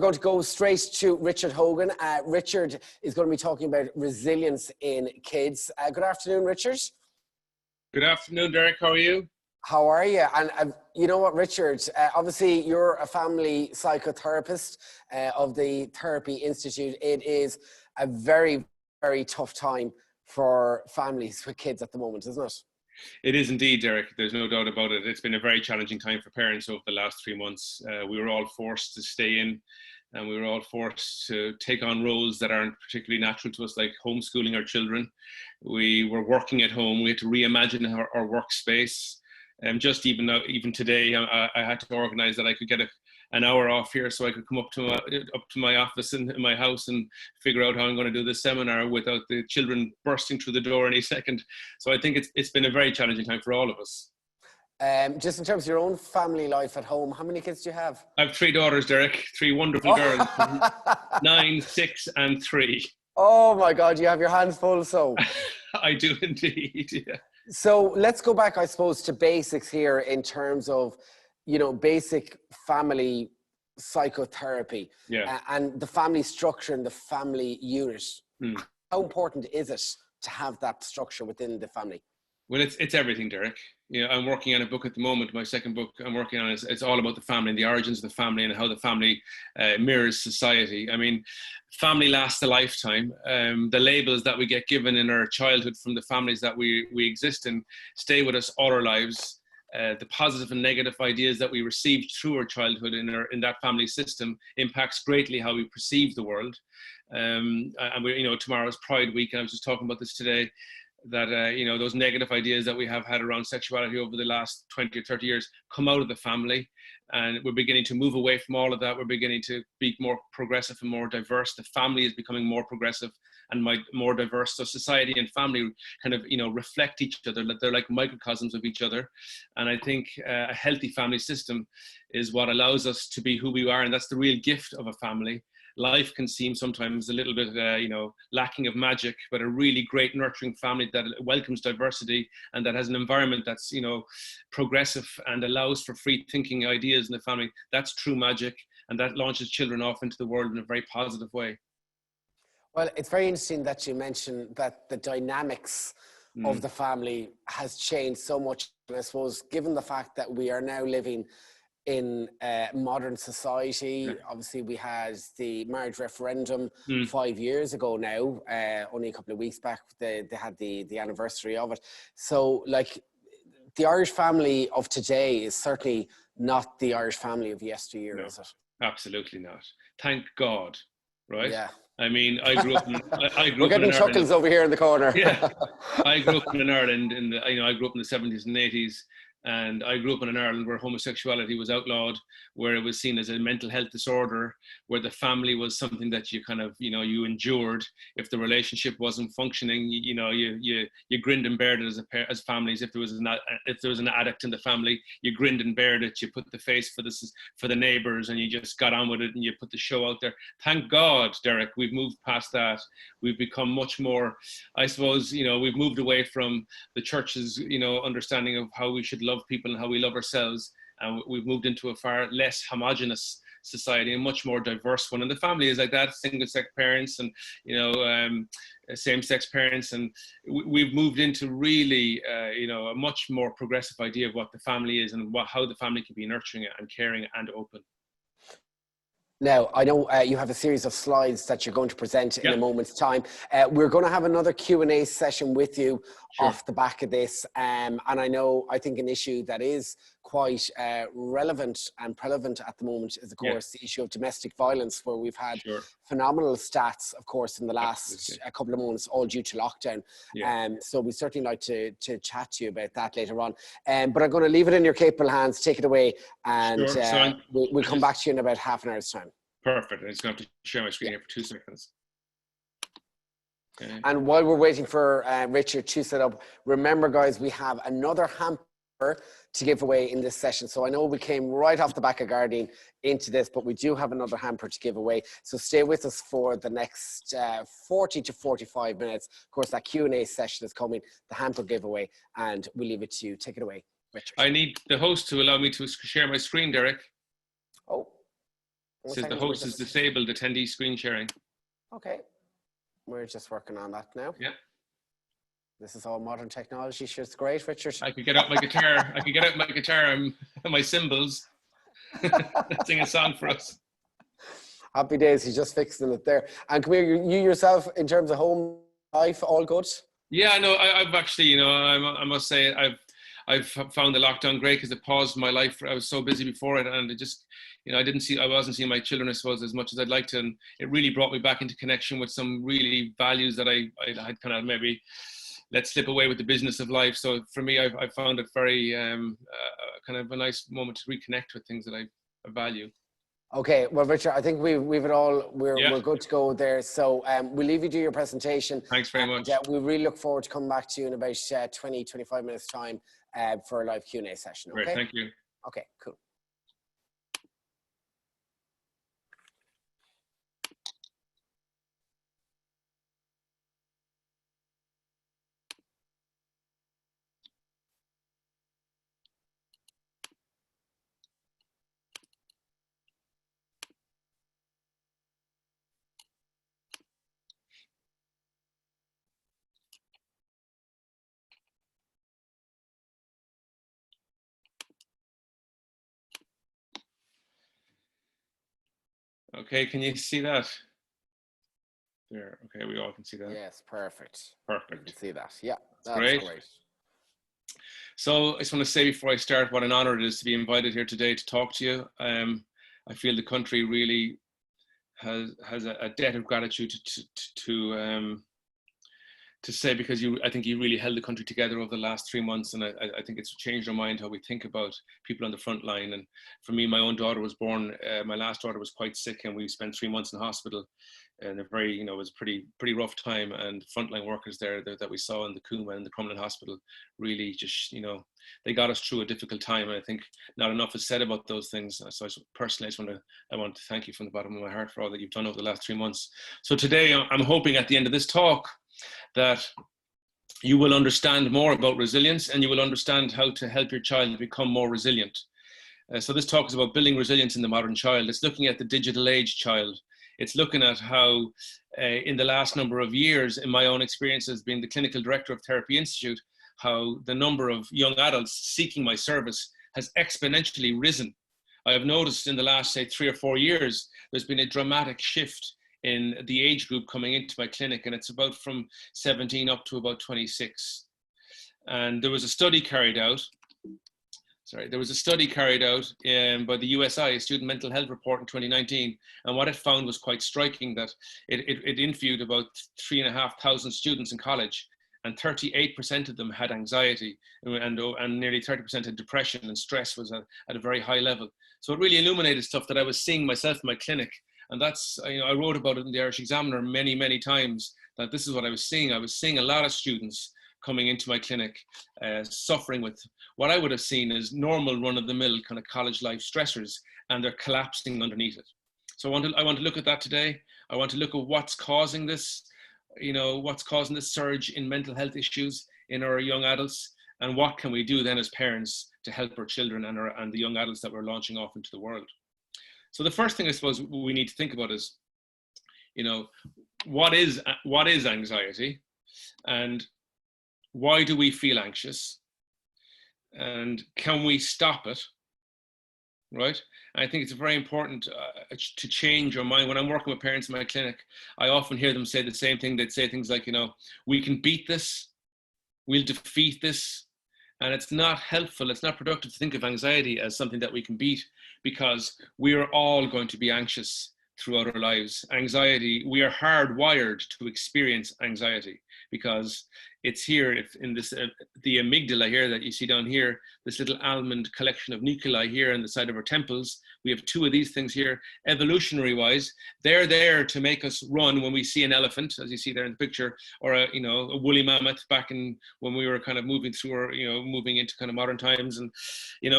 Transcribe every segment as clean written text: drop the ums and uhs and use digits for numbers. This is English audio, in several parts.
We're going to go straight to Richard Hogan. Richard is going to be talking about resilience in kids. Good afternoon, Richard. Good afternoon, Derek. How are you? How are you? And you know what, Richard, obviously you're a family psychotherapist of the Therapy Institute. It is a very, very tough time for families with kids at the moment, isn't it? It is indeed, Derek. There's no doubt about it. It's been a very challenging time for parents over the last 3 months. We were all forced to stay in, and we were all forced to take on roles that aren't particularly natural to us, like homeschooling our children. We were working at home. We had to reimagine our workspace. Just even today, I had to organize that I could get an hour off here so I could come up to my office in my house and figure out how I'm going to do this seminar without the children bursting through the door any second. So I think it's been a very challenging time for all of us. Just in terms of your own family life at home, how many kids do you have? I have 3 daughters, Derek, 3 wonderful girls, 9, 6, and 3. Oh my God, you have your hands full, so. I do indeed, yeah. So let's go back, I suppose, to basics here in terms of, basic family psychotherapy, and the family structure and the family unit. How important is it to have that structure within the family? Well, it's everything, Derek. I'm working on a book at the moment. My second book I'm working on it's all about the family and the origins of the family and how the family mirrors society. I mean, family lasts a lifetime. The labels that we get given in our childhood from the families that we exist in stay with us all our lives. The positive and negative ideas that we received through our childhood in that family system impacts greatly how we perceive the world. And tomorrow's Pride Week, and I was just talking about this today, that those negative ideas that we have had around sexuality over the last 20 or 30 years come out of the family, and we're beginning to move away from all of that. We're beginning to be more progressive and more diverse. The family is becoming more progressive and more diverse. So society and family kind of reflect each other. They're like microcosms of each other. And I think a healthy family system is what allows us to be who we are, and that's the real gift of a family. Life can seem sometimes a little bit, lacking of magic, but a really great nurturing family that welcomes diversity and that has an environment that's, progressive and allows for free thinking ideas in the family. That's true magic, and that launches children off into the world in a very positive way. Well, it's very interesting that you mentioned that the dynamics of the family has changed so much. And I suppose, given the fact that we are now living in modern society, obviously we had the marriage referendum 5 years ago now, only a couple of weeks back, they had the anniversary of it. So like the Irish family of today is certainly not the Irish family of yesteryear, No, is it? absolutely not. Thank God, right? Yeah. I mean, I grew up in We're getting chuckles over here in the corner. Yeah, I grew up in Ireland I grew up in the 70s and 80s. And I grew up in an Ireland where homosexuality was outlawed, where it was seen as a mental health disorder, where the family was something that you kind of, you endured. If the relationship wasn't functioning, you grinned and bared it as families. If there was an addict in the family, you grinned and bared it. You put the face for the neighbours, and you just got on with it, and you put the show out there. Thank God, Derek, we've moved past that. We've become much more, I suppose, we've moved away from the church's, understanding of how we should love people and how we love ourselves, and we've moved into a far less homogenous society, a much more diverse one. And the family is like that: single-sex parents and same-sex parents, and we've moved into really a much more progressive idea of what the family is and how the family can be nurturing and caring and open. Now, I know you have a series of slides that you're going to present in a moment's time. We're going to have another Q&A session with you off the back of this. And I think an issue that is quite relevant and prevalent at the moment is, of course, the issue of domestic violence, where we've had phenomenal stats, of course, in the last couple of months, all due to lockdown. So we'd certainly like to chat to you about that later on. But I'm going to leave it in your capable hands. Take it away, and we'll come back to you in about half an hour's time. Perfect. I'm just going to have to share my screen here for 2 seconds. Okay. And while we're waiting for Richard to set up, remember, guys, we have another hamper to give away in this session. So I know we came right off the back of Guardian into this, but we do have another hamper to give away. So stay with us for the next 40 to 45 minutes. Of course, that Q&A session is coming, the hamper giveaway, and we'll leave it to you. Take it away, Richard. I need the host to allow me to share my screen, Derek. Oh. It says the host is disabled attendee screen sharing. Okay. We're just working on that now. Yeah. This is all modern technology. Sure, it's great, Richard. I could get out my guitar. I could get out my guitar and my cymbals. Sing a song for us. Happy days. He's just fixing it there. And come here, you yourself, in terms of home life, all good? Yeah, no, I've actually, you know, I must say I've found the lockdown great because it paused my life. I was so busy before it, and it just, you know, I wasn't seeing my children, I suppose, as much as I'd like to, and it really brought me back into connection with some really values that I had kind of maybe let slip away with the business of life. So for me, I found it very kind of a nice moment to reconnect with things that I value. Okay, well, Richard, I think we've it all. We're good to go there. So we'll leave you do your presentation. Thanks very much. We really look forward to coming back to you in about 20-25 minutes time for a live Q&A session. Okay. Great, thank you. Okay, cool. Okay, can you see that? There, okay, we all can see that. Yes, perfect. Perfect. You can see that, yeah. That's great. So I just want to say before I start what an honor it is to be invited here today to talk to you. I feel the country really has a debt of gratitude to say, because I think you really held the country together over the last 3 months, and I think it's changed our mind how we think about people on the front line. And for me, my own daughter was born, my last daughter was quite sick, and we spent 3 months in hospital, and it was a pretty rough time. And frontline workers there that we saw in the Cooma and the Crumlin Hospital really just, they got us through a difficult time. And I think not enough is said about those things. So personally, I want to thank you from the bottom of my heart for all that you've done over the last 3 months. So today, I'm hoping at the end of this talk that you will understand more about resilience, and you will understand how to help your child become more resilient. So this talk is about building resilience in the modern child. It's looking at the digital age child. It's looking at how in the last number of years, in my own experience as being the clinical director of Therapy Institute, how the number of young adults seeking my service has exponentially risen. I have noticed in the last, say, 3 or 4 years, there's been a dramatic shift in the age group coming into my clinic, and it's about from 17 up to about 26. And there was a study carried out by the USI, Student Mental Health Report in 2019, and what it found was quite striking, that it interviewed about 3,500 students in college, and 38% of them had anxiety, and nearly 30% had depression, and stress was at a very high level. So it really illuminated stuff that I was seeing myself in my clinic. And that's, I wrote about it in the Irish Examiner many, many times, that this is what I was seeing. I was seeing a lot of students coming into my clinic suffering with what I would have seen as normal run-of-the-mill kind of college life stressors, and they're collapsing underneath it. So I want to look at that today. I want to look at what's causing this, what's causing this surge in mental health issues in our young adults, and what can we do then as parents to help our children and the young adults that we're launching off into the world. So the first thing I suppose we need to think about is, what is anxiety, and why do we feel anxious, and can we stop it, right? And I think it's very important to change your mind. When I'm working with parents in my clinic, I often hear them say the same thing. They'd say things like, we can beat this, we'll defeat this. And it's not helpful, it's not productive to think of anxiety as something that we can beat, because we are all going to be anxious throughout our lives. Anxiety, we are hardwired to experience anxiety, because it's here in this, the amygdala here that you see down here, this little almond collection of nuclei here on the side of our temples. We have 2 of these things here. Evolutionary wise, they're there to make us run when we see an elephant, as you see there in the picture, or a woolly mammoth back in when we were kind of moving through, or moving into kind of modern times. And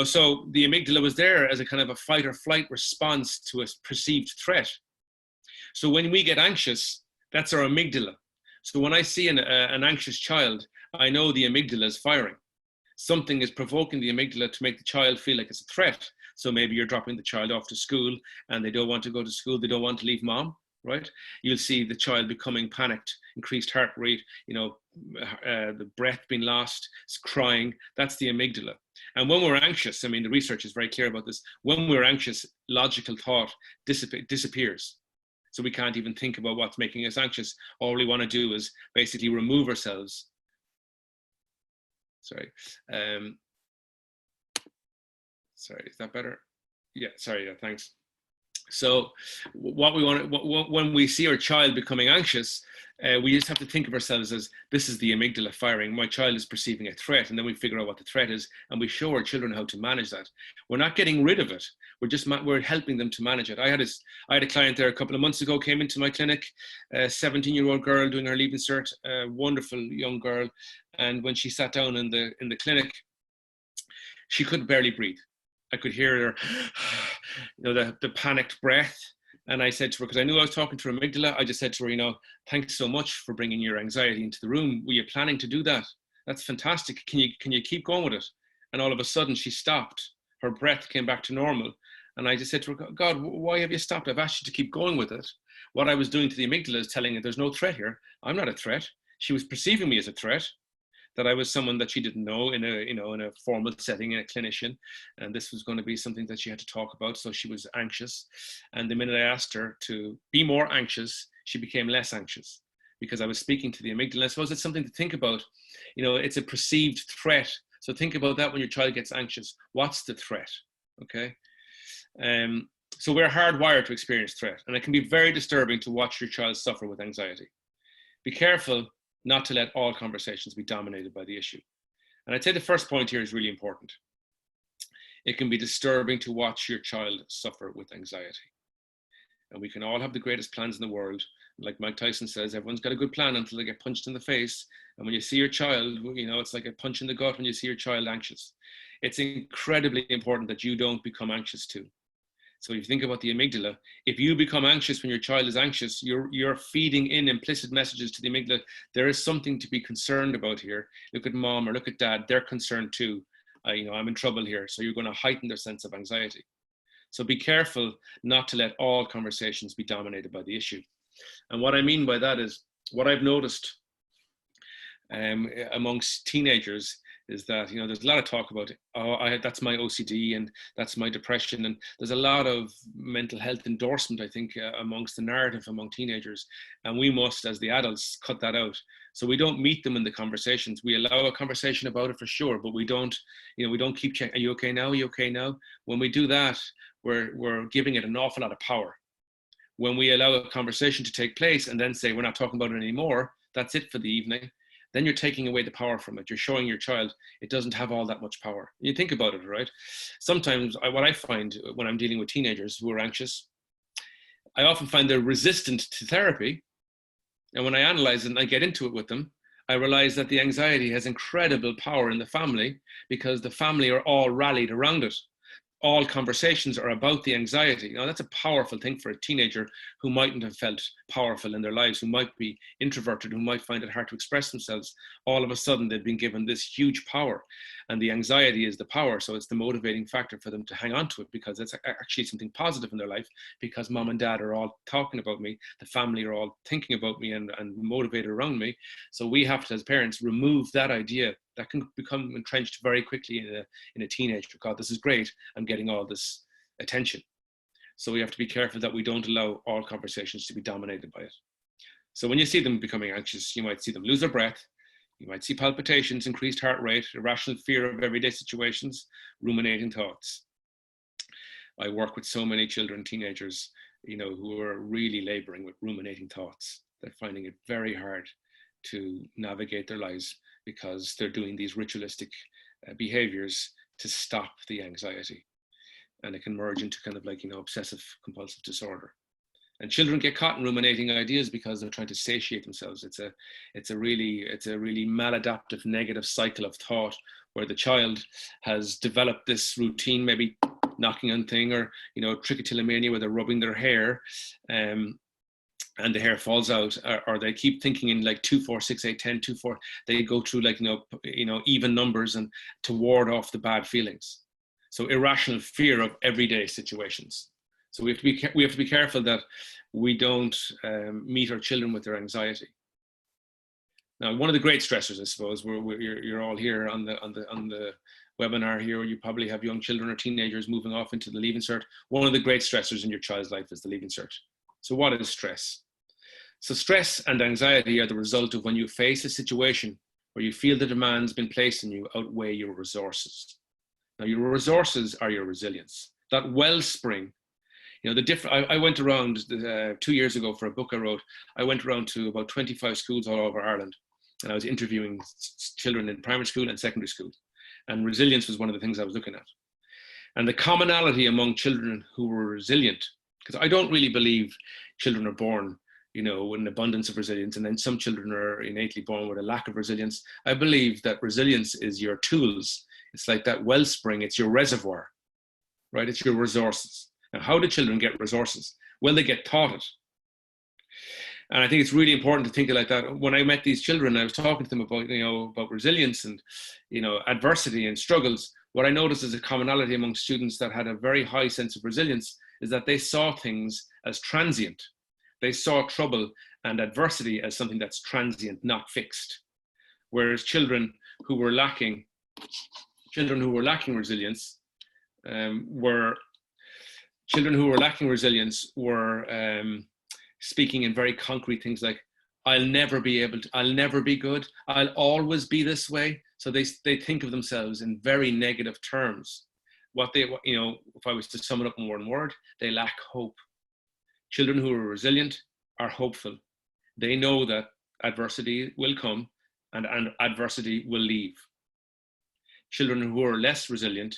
so the amygdala was there as a kind of a fight or flight response to a perceived threat. So when we get anxious, that's our amygdala. So when I see an anxious child, I know the amygdala is firing. Something is provoking the amygdala to make the child feel like it's a threat. So maybe you're dropping the child off to school and they don't want to go to school, they don't want to leave mom, right? You'll see the child becoming panicked, increased heart rate, the breath being lost, crying. That's the amygdala. And when we're anxious, I mean, the research is very clear about this. When we're anxious, logical thought disappears. So we can't even think about what's making us anxious. All we want to do is basically remove ourselves. Sorry, is that better? Yeah, sorry, yeah, thanks. So what we want, when we see our child becoming anxious, we just have to think of ourselves as, this is the amygdala firing. My child is perceiving a threat, and then we figure out what the threat is, and we show our children how to manage that. We're not getting rid of it. We're helping them to manage it. I had a client there a couple of months ago, came into my clinic, a 17-year-old girl doing her Leaving Cert, a wonderful young girl. And when she sat down in the clinic, she could barely breathe. I could hear her, the panicked breath. And I said to her, because I knew I was talking to her amygdala, I just said to her, thanks so much for bringing your anxiety into the room. Were you planning to do that? That's fantastic. Can you keep going with it? And all of a sudden she stopped. Her breath came back to normal. And I just said to her, God, why have you stopped? I've asked you to keep going with it. What I was doing to the amygdala is telling her there's no threat here. I'm not a threat. She was perceiving me as a threat, that I was someone that she didn't know in a formal setting, in a clinician, and this was going to be something that she had to talk about. So she was anxious, and the minute I asked her to be more anxious, she became less anxious, because I was speaking to the amygdala. I suppose it's something to think about. It's a perceived threat. So think about that when your child gets anxious. What's the threat? Okay. So we're hardwired to experience threat, and it can be very disturbing to watch your child suffer with anxiety. Be careful not to let all conversations be dominated by the issue. And I'd say the first point here is really important. It can be disturbing to watch your child suffer with anxiety. And we can all have the greatest plans in the world. Like Mike Tyson says, everyone's got a good plan until they get punched in the face. And when you see your child, it's like a punch in the gut when you see your child anxious. It's incredibly important that you don't become anxious too. So if you think about the amygdala, if you become anxious when your child is anxious, you're feeding in implicit messages to the amygdala. There is something to be concerned about here. Look at mom or look at dad, they're concerned too. I'm in trouble here. So you're going to heighten their sense of anxiety. So be careful not to let all conversations be dominated by the issue. And what I mean by that is, what I've noticed amongst teenagers is that, there's a lot of talk about, that's my OCD and that's my depression. And there's a lot of mental health endorsement, I think, amongst the narrative among teenagers. And we must, as the adults, cut that out. So we don't meet them in the conversations. We allow a conversation about it for sure, but we don't keep checking, are you okay now? Are you okay now? When we do that, we're giving it an awful lot of power. When we allow a conversation to take place and then say, we're not talking about it anymore, that's it for the evening, then you're taking away the power from it. You're showing your child it doesn't have all that much power. You think about it, right? Sometimes what I find when I'm dealing with teenagers who are anxious, I often find they're resistant to therapy. And when I analyze it and I get into it with them, I realize that the anxiety has incredible power in the family, because the family are all rallied around it. All conversations are about the anxiety. Now, that's a powerful thing for a teenager who mightn't have felt powerful in their lives, who might be introverted, who might find it hard to express themselves. All of a sudden, they've been given this huge power, and the anxiety is the power. So it's the motivating factor for them to hang on to it, because it's actually something positive in their life, because mom and dad are all talking about me. The family are all thinking about me and motivated around me. So we have to, as parents, remove that idea that can become entrenched very quickly in a teenager. God, this is great. I'm getting all this attention. So we have to be careful that we don't allow all conversations to be dominated by it. So when you see them becoming anxious, you might see them lose their breath. You might see palpitations, increased heart rate, irrational fear of everyday situations, ruminating thoughts. I work with so many children, teenagers, who are really laboring with ruminating thoughts. They're finding it very hard to navigate their lives, because they're doing these ritualistic behaviors to stop the anxiety. And it can merge into kind of like, obsessive compulsive disorder. And children get caught in ruminating ideas because they're trying to satiate themselves. It's a really maladaptive negative cycle of thought, where the child has developed this routine, maybe knocking on thing, or, trichotillomania, where they're rubbing their hair, and the hair falls out, or they keep thinking in like 2, 4, 6, 8, 10, 2, 4. They go through like, even numbers, and to ward off the bad feelings. So irrational fear of everyday situations. So we have to be careful that we don't meet our children with their anxiety. Now, one of the great stressors, I suppose, you're all here on the webinar here. You probably have young children or teenagers moving off into the Leaving Cert. One of the great stressors in your child's life is the Leaving Cert. So what is stress? So stress and anxiety are the result of when you face a situation where you feel the demands being placed on you outweigh your resources. Now, your resources are your resilience. That wellspring, you know, I went around 2 years ago for a book I wrote. I went around to about 25 schools all over Ireland, and I was interviewing children in primary school and secondary school. And resilience was one of the things I was looking at. And the commonality among children who were resilient, because I don't really believe children are born, you know, with an abundance of resilience, and then some children are innately born with a lack of resilience. I believe that resilience is your tools. It's like that wellspring, it's your reservoir, right? It's your resources. Now, how do children get resources? Well, they get taught it. And I think it's really important to think of it like that. When I met these children, I was talking to them about, you know, about resilience and, you know, adversity and struggles. What I noticed as a commonality among students that had a very high sense of resilience is that they saw things as transient. They saw trouble and adversity as something that's transient, not fixed. Whereas children who were lacking resilience were speaking in very concrete things like, I'll never be good, I'll always be this way. So they think of themselves in very negative terms. You know, if I was to sum it up in one word, they lack hope. Children who are resilient are hopeful. They know that adversity will come and adversity will leave. Children who are less resilient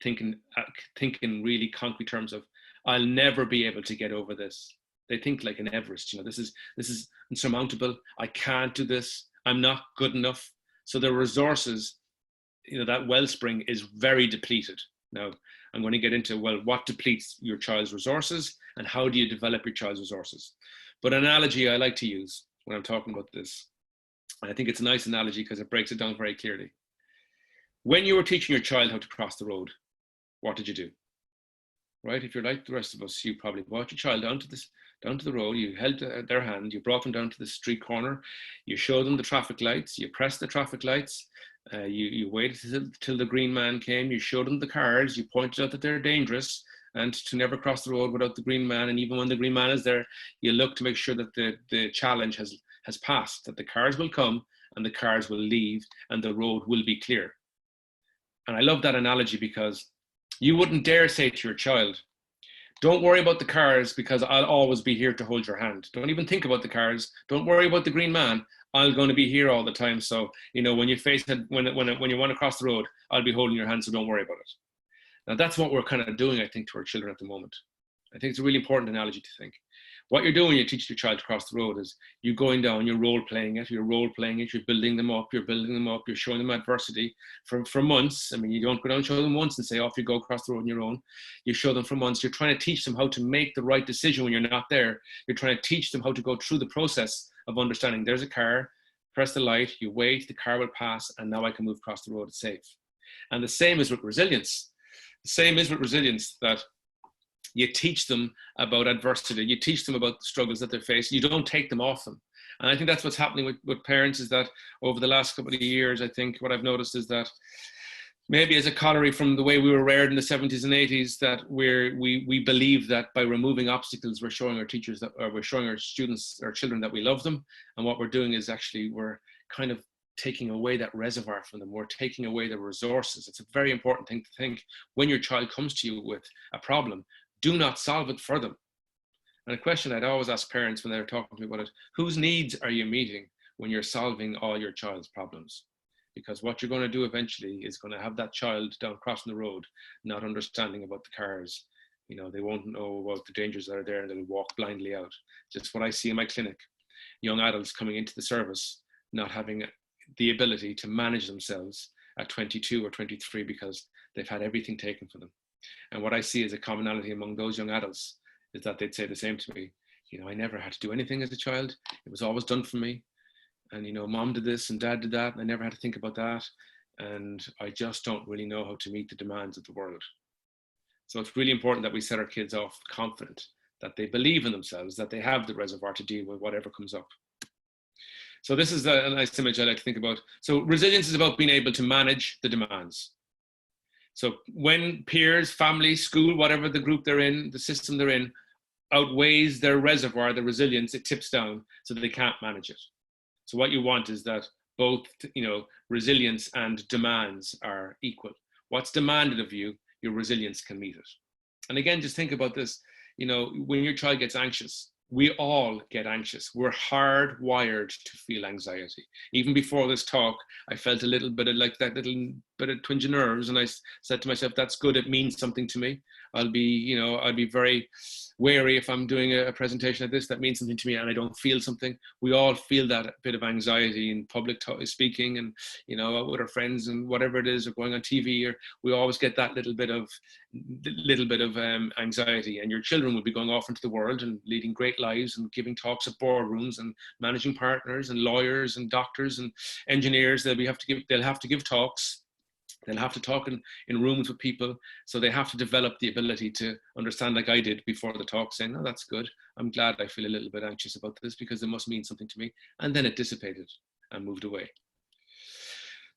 think in really concrete terms of, I'll never be able to get over this. They think like an Everest, you know, this is insurmountable. I can't do this. I'm not good enough. So their resources, you know, that wellspring is very depleted. Now, I'm going to get into, well, what depletes your child's resources and how do you develop your child's resources? But an analogy I like to use when I'm talking about this, and I think it's a nice analogy because it breaks it down very clearly. When you were teaching your child how to cross the road, what did you do? Right? If you're like the rest of us, you probably brought your child down to the road, you held their hand, you brought them down to the street corner, you showed them the traffic lights, you pressed the traffic lights, you waited till the green man came, you showed them the cars, you pointed out that they're dangerous and to never cross the road without the green man. And even when the green man is there, you look to make sure that the challenge has passed, that the cars will come and the cars will leave and the road will be clear. And I love that analogy because you wouldn't dare say to your child, don't worry about the cars because I'll always be here to hold your hand. Don't even think about the cars. Don't worry about the green man. I'm going to be here all the time. So, you know, when you face it, when you want to cross the road, I'll be holding your hand. So don't worry about it. Now that's what we're kind of doing, I think, to our children at the moment. I think it's a really important analogy to think. What you're doing when you teach your child to cross the road is you're going down, you're role-playing it, you're building them up, you're showing them adversity for months. I mean, you don't go down and show them once and say, off you go, cross the road on your own. You show them for months. You're trying to teach them how to make the right decision when you're not there. You're trying to teach them how to go through the process of understanding there's a car, press the light, you wait, the car will pass, and now I can move across the road, it's safe. And the same is with resilience. The same is with resilience, that you teach them about adversity. You teach them about the struggles that they face. You don't take them off them. And I think that's what's happening with parents, is that over the last couple of years, I think what I've noticed is that maybe as a corollary from the way we were reared in the 70s and 80s, that we believe that by removing obstacles, we're showing our teachers that, or we're showing our students, our children, that we love them. And what we're doing is actually we're kind of taking away that reservoir from them. We're taking away the resources. It's a very important thing to think. When your child comes to you with a problem, do not solve it for them. And a question I'd always ask parents when they're talking to me about it, whose needs are you meeting when you're solving all your child's problems? Because what you're going to do eventually is going to have that child down crossing the road, not understanding about the cars. You know, they won't know about the dangers that are there and they'll walk blindly out. Just what I see in my clinic, young adults coming into the service, not having the ability to manage themselves at 22 or 23 because they've had everything taken from them. And what I see as a commonality among those young adults is that they'd say the same to me. You know, I never had to do anything as a child. It was always done for me. And, you know, mom did this and dad did that. And I never had to think about that. and I just don't really know how to meet the demands of the world. So it's really important that we set our kids off confident, that they believe in themselves, that they have the reservoir to deal with whatever comes up. So this is a nice image I like to think about. So resilience is about being able to manage the demands. So when peers, family, school, whatever the group they're in, the system they're in, outweighs their reservoir, the resilience, it tips down so that they can't manage it. So what you want is that both, resilience and demands are equal. What's demanded of you, your resilience can meet it. And again, just think about this, when your child gets anxious, we all get anxious. We're hardwired to feel anxiety. Even before this talk, I felt a little bit of that little bit of twinge of nerves, and I said to myself, that's good, it means something to me. I'll be very wary if I'm doing a presentation like this that means something to me and I don't feel something. We all feel that bit of anxiety in public speaking, and with our friends and whatever it is, or going on TV, or we always get that little bit of anxiety. And your children will be going off into the world and leading great lives and giving talks at boardrooms and managing partners and lawyers and doctors and engineers. They'll have to give talks. They'll have to talk in rooms with people. So they have to develop the ability to understand, like I did before the talk, saying, no, that's good. I'm glad I feel a little bit anxious about this because it must mean something to me. And then it dissipated and moved away.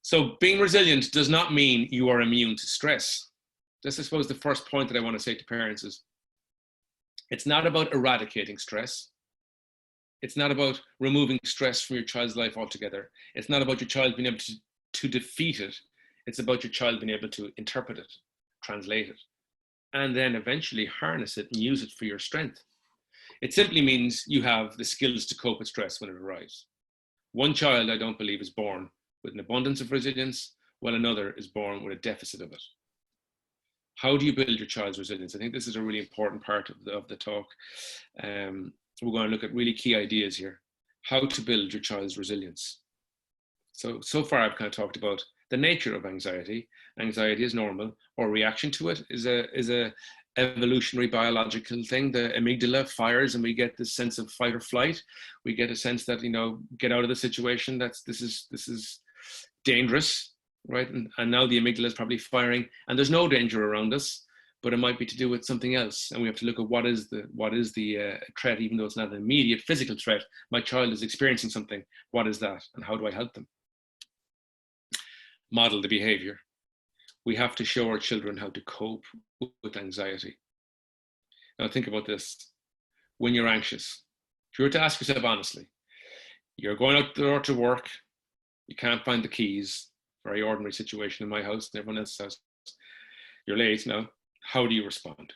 So being resilient does not mean you are immune to stress. This, I suppose, the first point that I want to say to parents is, it's not about eradicating stress. It's not about removing stress from your child's life altogether. It's not about your child being able to defeat it. It's about your child being able to interpret it, translate it, and then eventually harness it and use it for your strength. It simply means you have the skills to cope with stress when it arrives. One child, I don't believe, is born with an abundance of resilience, while another is born with a deficit of it. How do you build your child's resilience? I think this is a really important part of the talk. We're going to look at really key ideas here. How to build your child's resilience. So far I've kind of talked about the nature of anxiety. Anxiety is normal. Our reaction to it is a evolutionary biological thing. The amygdala fires and we get this sense of fight or flight. We get a sense that, get out of the situation. This is dangerous, right? And now the amygdala is probably firing and there's no danger around us, but it might be to do with something else. And we have to look at what is the threat, even though it's not an immediate physical threat. My child is experiencing something. What is that? And how do I help them? Model the behavior. We have to show our children how to cope with anxiety. Now think about this. When you're anxious, if you were to ask yourself honestly, you're going out the door to work, you can't find the keys, very ordinary situation in my house and everyone else's house. You're late now. How do you respond?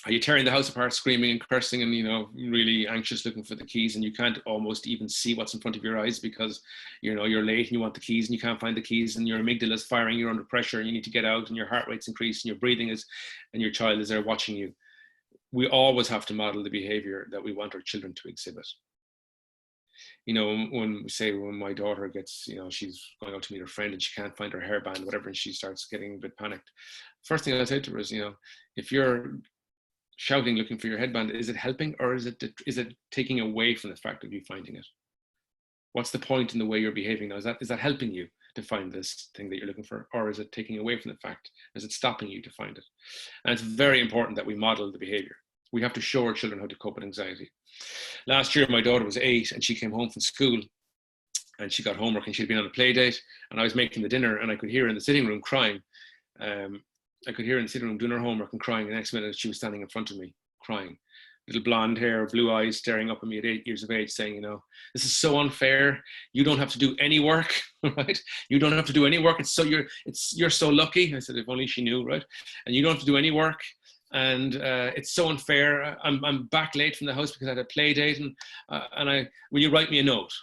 Are you tearing the house apart, screaming and cursing and, really anxious looking for the keys, and you can't almost even see what's in front of your eyes because, you're late and you want the keys and you can't find the keys and your amygdala is firing, you're under pressure and you need to get out and your heart rate's increased and your breathing is, and your child is there watching you. We always have to model the behavior that we want our children to exhibit. When my daughter gets, she's going out to meet her friend and she can't find her hairband, whatever, and she starts getting a bit panicked. First thing I say to her is, if you're shouting looking for your headband, is it helping or is it taking away from the fact of you finding it? What's the point in the way you're behaving now? Is that helping you to find this thing that you're looking for, or is it taking away from the fact? Is it stopping you to find it? And it's very important that we model the behavior. We have to show our children how to cope with anxiety. Last year my daughter was 8 and she came home from school and she got homework and she'd been on a play date and I was making the dinner and I could hear her in the sitting room crying. I could hear her in the sitting room doing her homework and crying. The next minute she was standing in front of me crying. Little blonde hair, blue eyes, staring up at me at 8 years of age saying, this is so unfair. You don't have to do any work, right? You don't have to do any work. You're so lucky. I said, if only she knew, right? And you don't have to do any work. And it's so unfair. I'm back late from the house because I had a play date and will you write me a note?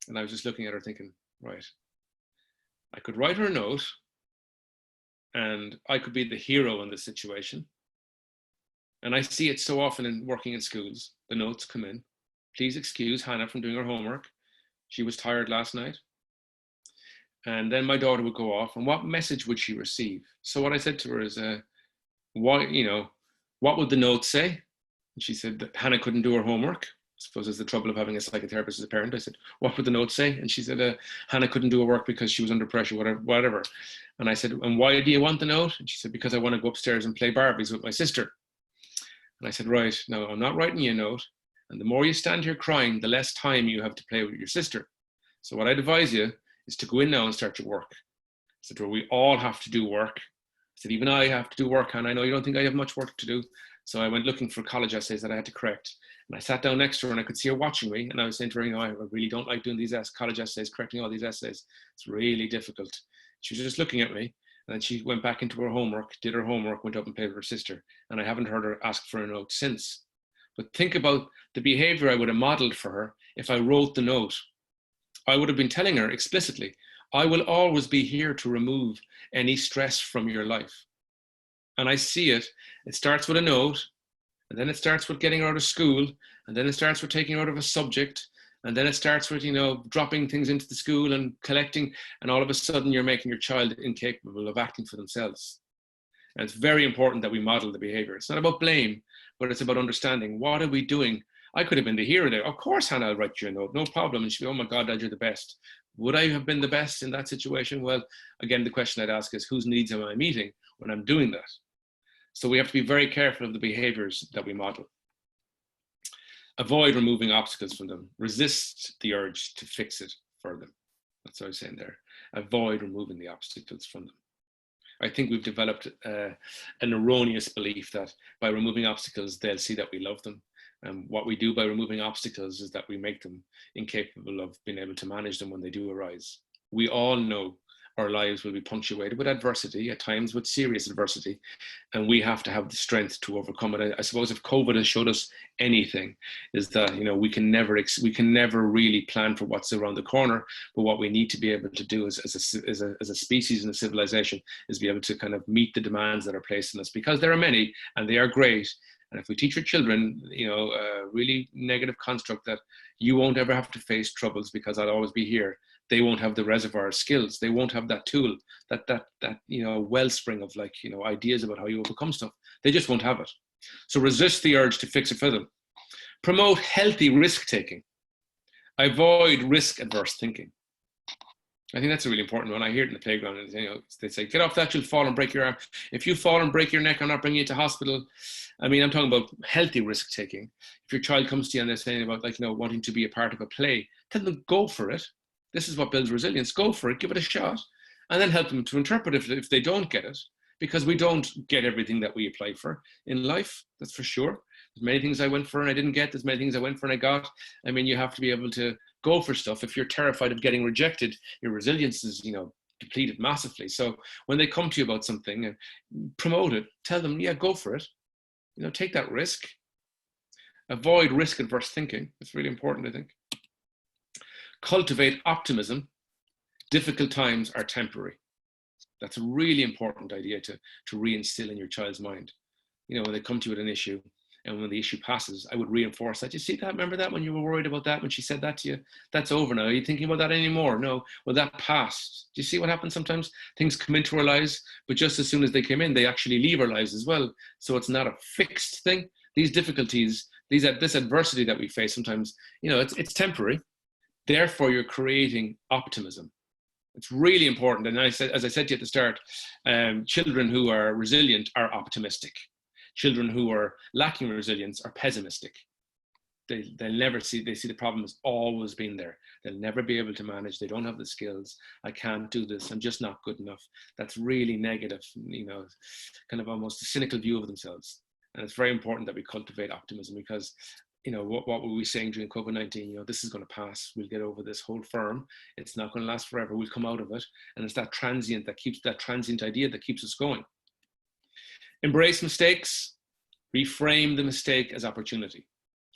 And I was just looking at her thinking, right, I could write her a note and I could be the hero in this situation. And I see it so often in working in schools. The notes come in. Please excuse Hannah from doing her homework. She was tired last night. And then my daughter would go off and what message would she receive? So what I said to her is, what would the note say? And she said that Hannah couldn't do her homework. suppose it's the trouble of having a psychotherapist as a parent. I said, what would the note say? And she said, Hannah couldn't do her work because she was under pressure, whatever. And I said, and why do you want the note? And she said, because I want to go upstairs and play Barbies with my sister. And I said, right, no, I'm not writing you a note. And the more you stand here crying, the less time you have to play with your sister. So what I'd advise you is to go in now and start your work. I said, well, we all have to do work. I said, even I have to do work, and I know you don't think I have much work to do. So I went looking for college essays that I had to correct. And I sat down next to her and I could see her watching me. And I was saying to her, I really don't like doing these college essays, correcting all these essays. It's really difficult. She was just looking at me. And then she went back into her homework, did her homework, went up and played with her sister. And I haven't heard her ask for a note since. But think about the behavior I would have modeled for her if I wrote the note. I would have been telling her explicitly, I will always be here to remove any stress from your life. And I see it. It starts with a note, and then it starts with getting her out of school, and then it starts with taking her out of a subject, and then it starts with, dropping things into the school and collecting, and all of a sudden you're making your child incapable of acting for themselves. And it's very important that we model the behavior. It's not about blame, but it's about understanding, what are we doing? I could have been the hero there. Of course, Hannah, I'll write you a note, no problem. And she'd be, oh my God, Dad, you're the best. Would I have been the best in that situation? Well, again, the question I'd ask is, whose needs am I meeting when I'm doing that? So we have to be very careful of the behaviors that we model. Avoid removing obstacles from them. Resist the urge to fix it for them. That's what I was saying there. Avoid removing the obstacles from them. I think we've developed an erroneous belief that by removing obstacles, they'll see that we love them. And what we do by removing obstacles is that we make them incapable of being able to manage them when they do arise. We all know our lives will be punctuated with adversity, at times with serious adversity, and we have to have the strength to overcome it. I suppose if COVID has showed us anything, is that we can never really plan for what's around the corner. But what we need to be able to do as a species and a civilization is be able to kind of meet the demands that are placed on us, because there are many and they are great. And if we teach our children, a really negative construct that you won't ever have to face troubles because I'll always be here, they won't have the reservoir of skills. They won't have that tool, that wellspring of ideas about how you overcome stuff. They just won't have it. So resist the urge to fix it for them. Promote healthy risk-taking. Avoid risk-adverse thinking. I think that's a really important one. I hear it in the playground, and they say, get off that, you'll fall and break your arm. If you fall and break your neck, I'm not bringing you to hospital. I mean, I'm talking about healthy risk-taking. If your child comes to you and they're saying about wanting to be a part of a play, tell them, go for it. This is what builds resilience. Go for it, give it a shot, and then help them to interpret if they don't get it, because we don't get everything that we apply for in life, that's for sure. There's many things I went for and I didn't get. There's many things I went for and I got. I mean, you have to be able to go for stuff. If you're terrified of getting rejected, your resilience is, depleted massively. So when they come to you about something, promote it. Tell them, yeah, go for it. Take that risk. Avoid risk-adverse thinking. It's really important, I think. Cultivate optimism. Difficult times are temporary. That's a really important idea to reinstill in your child's mind. When they come to you with an issue, and when the issue passes, I would reinforce that. You see that? Remember that when you were worried about that, when she said that to you? That's over now. Are you thinking about that anymore? No. Well, that passed. Do you see what happens sometimes? Things come into our lives, but just as soon as they came in, they actually leave our lives as well. So it's not a fixed thing. These difficulties, this adversity that we face sometimes, it's temporary. Therefore, you're creating optimism. It's really important. And as I said to you at the start, children who are resilient are optimistic. Children who are lacking resilience are pessimistic. They'll never see the problem has always been there. They'll never be able to manage. They don't have the skills. I can't do this. I'm just not good enough. That's really negative, kind of almost a cynical view of themselves. And it's very important that we cultivate optimism, because what were we saying during COVID-19? This is going to pass. We'll get over this whole firm. It's not going to last forever. We'll come out of it. And it's that transient idea that keeps us going. Embrace mistakes. Reframe the mistake as opportunity.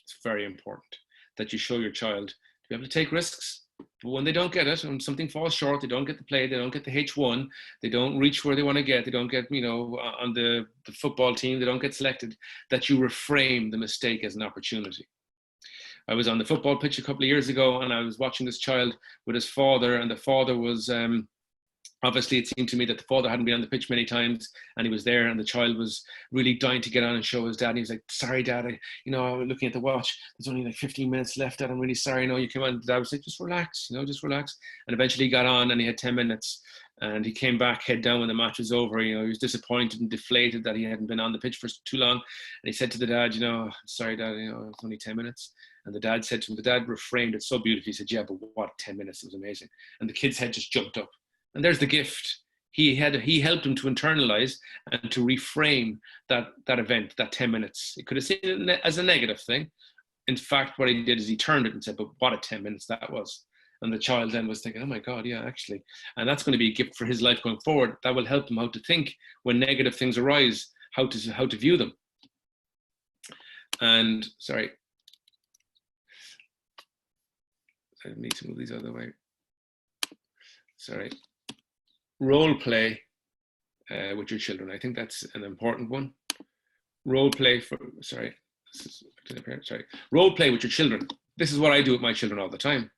It's very important that you show your child to be able to take risks. But when they don't get it, when something falls short, they don't get the play, they don't get the H1, they don't reach where they want to get, they don't get, on the football team, they don't get selected, that you reframe the mistake as an opportunity. I was on the football pitch a couple of years ago, and I was watching this child with his father, and the father was Obviously, it seemed to me that the father hadn't been on the pitch many times, and he was there, and the child was really dying to get on and show his dad. And he was like, "Sorry, Dad, I'm looking at the watch. There's only like 15 minutes left, Dad. I'm really sorry. You came on." Dad was like, "Just relax, just relax." And eventually he got on, and he had 10 minutes, and he came back head down when the match was over. He was disappointed and deflated that he hadn't been on the pitch for too long. And he said to the dad, "Sorry, Dad, it's only 10 minutes." And the dad said to him, the dad reframed it so beautifully. He said, "Yeah, but what, 10 minutes? It was amazing." And the kid's head just jumped up. And there's the gift. He helped him to internalize and to reframe that event, that 10 minutes. He could have seen it as a negative thing. In fact, what he did is he turned it and said, "But what a 10 minutes that was." And the child then was thinking, "Oh my God, yeah, actually." And that's going to be a gift for his life going forward. That will help him how to think when negative things arise, how to view them. And sorry, I need to move these out of the way. Sorry. Role play with your children. I think that's an important one. Role play Role play with your children. This is what I do with my children all the time.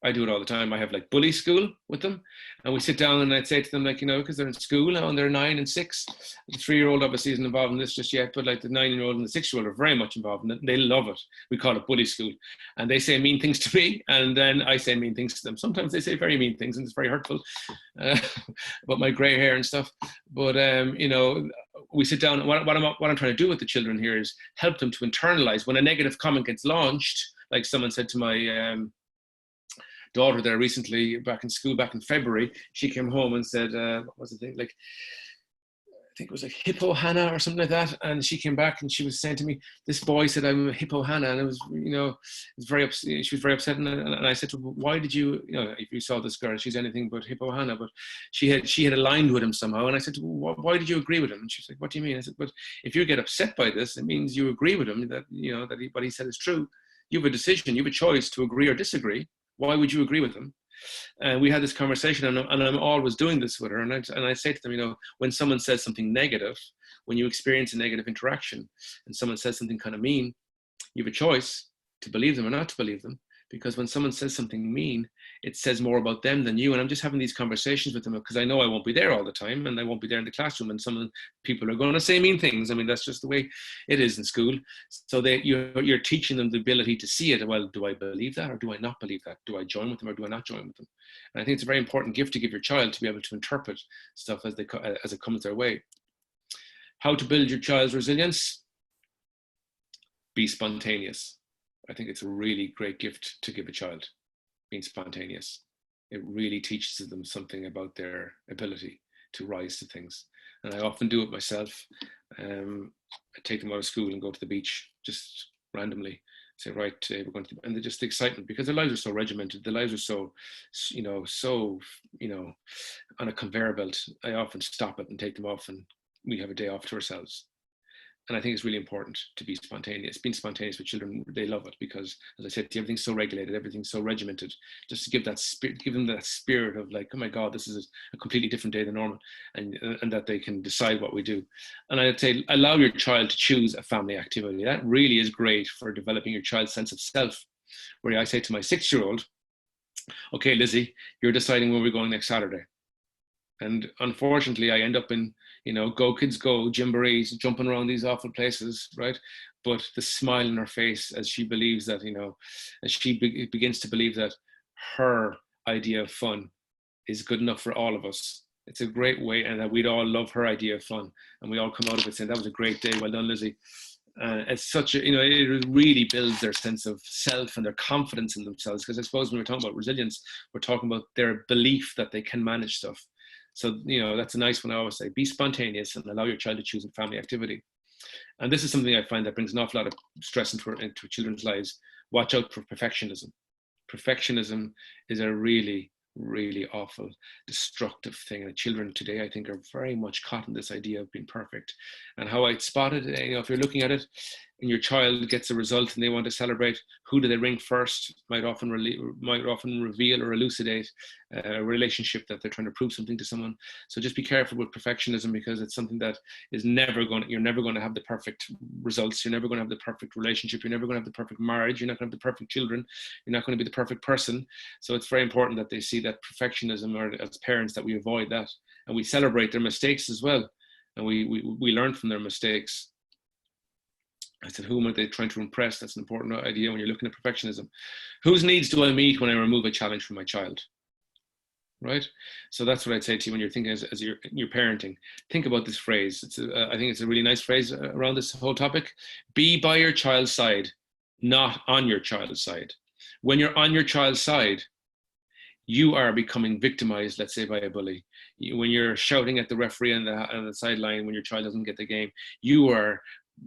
I do it all the time. I have like bully school with them, and we sit down and I'd say to them, like, because they're in school now and they're 9 and 6. The 3-year-old obviously isn't involved in this just yet, but like the 9-year-old and the 6-year-old are very much involved in it. They love it. We call it bully school, and they say mean things to me, and then I say mean things to them. Sometimes they say very mean things, and it's very hurtful about my gray hair and stuff. But we sit down. And what I'm trying to do with the children here is help them to internalize when a negative comment gets launched. Like someone said to my daughter there recently, back in school, back in February, she came home and said, what was the thing? Like, I think it was like Hippo Hannah or something like that. And she came back and she was saying to me, "This boy said I'm a Hippo Hannah." And it was, it was very upset. She was very upset. And I said to her, "Why did you, if you saw this girl, she's anything but Hippo Hannah." But she had aligned with him somehow. And I said to her, "Why did you agree with him?" And she's like, "What do you mean?" I said, "But if you get upset by this, it means you agree with him, that, that what he said is true. You have a decision, you have a choice to agree or disagree. Why would you agree with him?" And we had this conversation, and I'm always doing this with her. And I say to them, when someone says something negative, when you experience a negative interaction and someone says something kind of mean, you have a choice to believe them or not to believe them. Because when someone says something mean, it says more about them than you. And I'm just having these conversations with them because I know I won't be there all the time, and I won't be there in the classroom, and some people are going to say mean things. I mean, that's just the way it is in school. So you're teaching them the ability to see it. Well, do I believe that or do I not believe that? Do I join with them or do I not join with them? And I think it's a very important gift to give your child, to be able to interpret stuff as it comes their way. How to build your child's resilience? Be spontaneous. I think it's a really great gift to give a child, being spontaneous. It really teaches them something about their ability to rise to things. And I often do it myself. I take them out of school and go to the beach just randomly. Say, "Right, today we're going to," and just the excitement, because their lives are so regimented. Their lives are so on a conveyor belt. I often stop it and take them off, and we have a day off to ourselves. And I think it's really important to be spontaneous. Being spontaneous with children, they love it because, as I said, everything's so regulated, everything's so regimented. Just to give them that spirit of like, "Oh my God, this is a completely different day than normal," and that they can decide what we do. And I'd say allow your child to choose a family activity. That really is great for developing your child's sense of self. Where I say to my 6-year-old, "Okay, Lizzie, you're deciding where we're going next Saturday." And unfortunately, I end up in, Go Kids Go, jamborees, jumping around these awful places, right? But the smile on her face as she believes that, as she begins to believe that her idea of fun is good enough for all of us. It's a great way, and that we'd all love her idea of fun. And we all come out of it saying, "That was a great day. Well done, Lizzie." It's such a, it really builds their sense of self and their confidence in themselves. Because I suppose when we're talking about resilience, we're talking about their belief that they can manage stuff. So, that's a nice one. I always say, be spontaneous and allow your child to choose a family activity. And this is something I find that brings an awful lot of stress into children's lives. Watch out for perfectionism. Perfectionism is a really, really awful, destructive thing. And children today, I think, are very much caught in this idea of being perfect. And how I'd spot it, if you're looking at it, and your child gets a result and they want to celebrate, who do they ring first? Might often reveal or elucidate a relationship that they're trying to prove something to someone. So just be careful with perfectionism, because it's something that is you're never going to have the perfect results. You're never going to have the perfect relationship. You're never going to have the perfect marriage. You're not going to have the perfect children. You're not going to be the perfect person. So it's very important that they see that perfectionism, or as parents, that we avoid that, and we celebrate their mistakes as well. And we learn from their mistakes. I said, whom are they trying to impress? That's an important idea when you're looking at perfectionism. Whose needs do I meet when I remove a challenge from my child? Right? So that's what I'd say to you when you're thinking as you're parenting. Think about this phrase. I think it's a really nice phrase around this whole topic. Be by your child's side, not on your child's side. When you're on your child's side, you are becoming victimized, let's say, by a bully. When you're shouting at the referee on the sideline when your child doesn't get the game,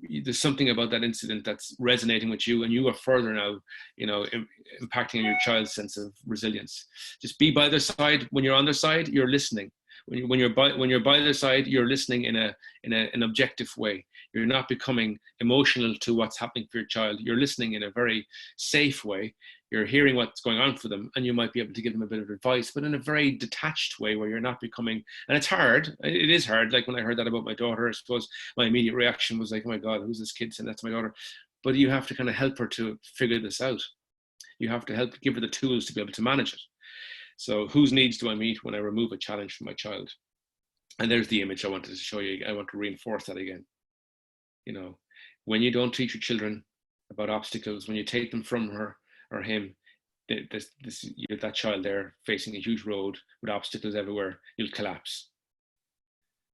there's something about that incident that's resonating with you, and you are further now, impacting on your child's sense of resilience. Just be by their side. When you're on their side, you're listening. When you're by their side, you're listening in an objective way. You're not becoming emotional to what's happening for your child. You're listening in a very safe way. You're hearing what's going on for them, and you might be able to give them a bit of advice, but in a very detached way, where you're not becoming, and it's hard. It is hard. Like when I heard that about my daughter, I suppose my immediate reaction was like, oh my God, who's this kid saying that's my daughter? But you have to kind of help her to figure this out. You have to give her the tools to be able to manage it. So whose needs do I meet when I remove a challenge from my child? And there's the image I wanted to show you. I want to reinforce that again. When you don't teach your children about obstacles, when you take them from her or him, that child there facing a huge road with obstacles everywhere, you'll collapse.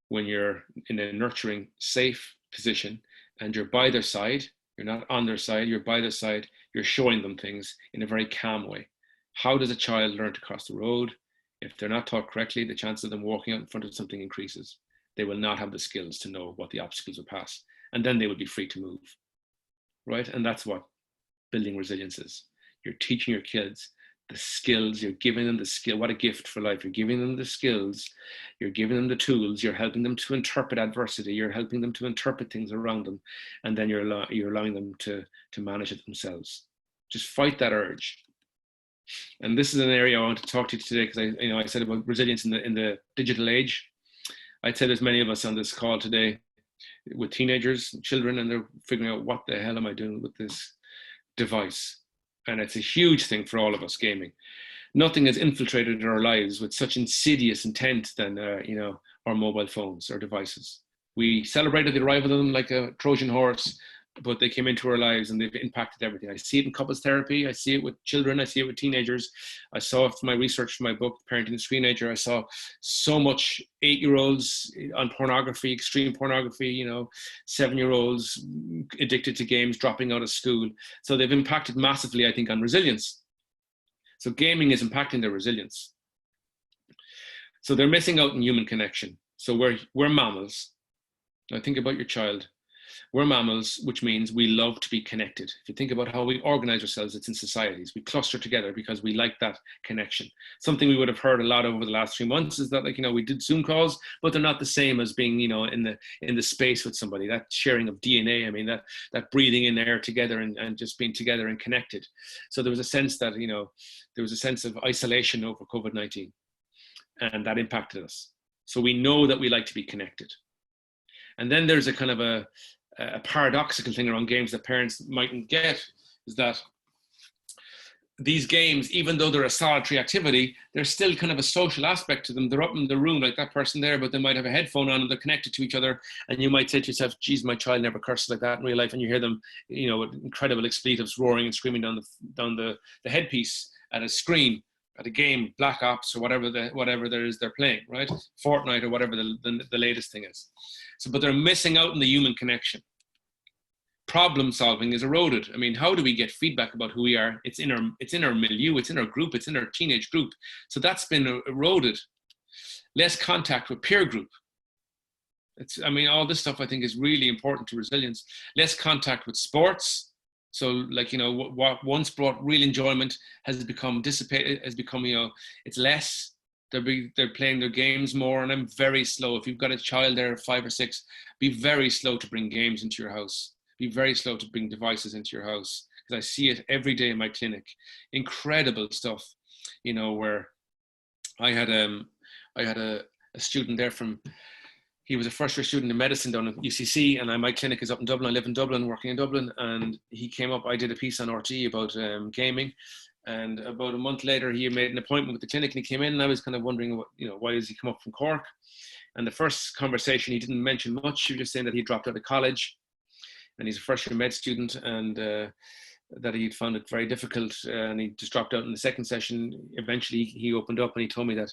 When you're in a nurturing, safe position and you're by their side, you're not on their side, you're by their side, you're showing them things in a very calm way. How does a child learn to cross the road? If they're not taught correctly, the chance of them walking out in front of something increases. They will not have the skills to know what the obstacles will pass, and then they will be free to move, right? And that's what building resilience is. You're teaching your kids the skills, you're giving them the skill. What a gift for life. You're giving them the skills, you're giving them the tools, you're helping them to interpret adversity, you're helping them to interpret things around them, and then you're allowing them to manage it themselves. Just fight that urge. And this is an area I want to talk to you today, because I said about resilience in the digital age. I'd say there's many of us on this call today with teenagers, children, and they're figuring out, what the hell am I doing with this device? And it's a huge thing for all of us, gaming. Nothing has infiltrated our lives with such insidious intent than our mobile phones or devices. We celebrated the arrival of them like a Trojan horse, but they came into our lives and they've impacted everything. I see it in couples therapy. I see it with children. I see it with teenagers. I saw it from my research for my book, Parenting the Screenager. I saw so much 8-year-olds on pornography, extreme pornography, 7-year-olds addicted to games, dropping out of school. So they've impacted massively, I think, on resilience. So gaming is impacting their resilience. So they're missing out on human connection. So we're mammals. Now think about your child. We're mammals, which means we love to be connected. If you think about how we organize ourselves, it's in societies. We cluster together because we like that connection. Something we would have heard a lot over the last 3 months is that, we did Zoom calls, but they're not the same as being, in the space with somebody. That sharing of DNA, that breathing in air together and just being together and connected. So there was a sense that, there was a sense of isolation over COVID-19, and that impacted us. So we know that we like to be connected. And then there's a kind of a paradoxical thing around games that parents mightn't get, is that these games, even though they're a solitary activity, there's still kind of a social aspect to them. They're up in the room like that person there, but they might have a headphone on and they're connected to each other. And you might say to yourself, geez, my child never curses like that in real life. And you hear them, with incredible expletives roaring and screaming down the headpiece at a screen, at a game, Black Ops or whatever there is they're playing, right? Fortnite or whatever the latest thing is. So, but they're missing out on the human connection. Problem solving is eroded. How do we get feedback about who we are? It's in our milieu, it's in our group, it's in our teenage group. So that's been eroded. Less contact with peer group. All this stuff I think is really important to resilience. Less contact with sports. So what once brought real enjoyment has become dissipated, it's less. They're playing their games more, and I'm very slow. If you've got a child there, 5 or 6, be very slow to bring games into your house. Be very slow to bring devices into your house, because I see it every day in my clinic. Incredible stuff, you know, where I had a student there he was a first year student in medicine down at UCC, and my clinic is up in Dublin. I live in Dublin, working in Dublin, and he came up. I did a piece on RT about gaming, and about a month later, he made an appointment with the clinic, and he came in, and I was kind of wondering, why does he come up from Cork? And the first conversation, he didn't mention much. He was just saying that he dropped out of college, and he's a first year med student, and that he'd found it very difficult, and he just dropped out in the second session. Eventually, he opened up, and he told me that,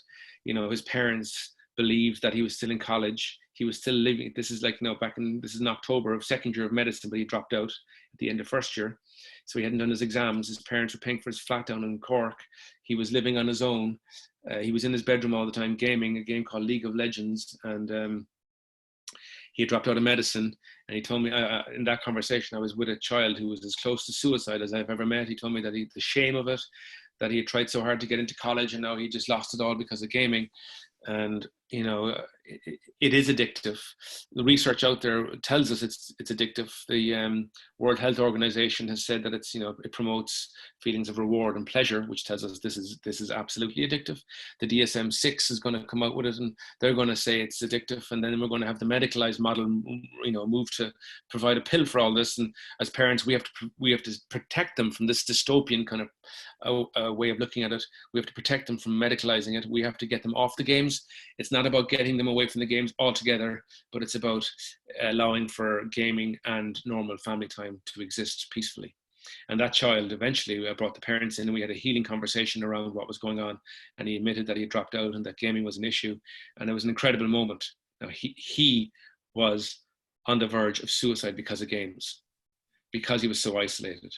his parents believed that he was still in college. He was still living. This is this is in October of second year of medicine, but he dropped out at the end of first year. So he hadn't done his exams. His parents were paying for his flat down in Cork. He was living on his own. He was in his bedroom all the time, gaming a game called League of Legends. And he had dropped out of medicine. And he told me, in that conversation, I was with a child who was as close to suicide as I've ever met. He told me that the shame of it, that he had tried so hard to get into college, and now he just lost it all because of gaming. And it is addictive. The research out there tells us it's addictive. The World Health Organization has said that it promotes feelings of reward and pleasure, which tells us this is absolutely addictive. The DSM-6 is going to come out with it, and they're going to say it's addictive. And then we're going to have the medicalized model, move to provide a pill for all this. And as parents, we have to protect them from this dystopian kind of way of looking at it. We have to protect them from medicalizing it. We have to get them off the games. It's not about getting them away from the games altogether, but it's about allowing for gaming and normal family time to exist peacefully. And that child eventually brought the parents in, and we had a healing conversation around what was going on. And he admitted that he had dropped out and that gaming was an issue. And it was an incredible moment. Now, he was on the verge of suicide because of games, because he was so isolated.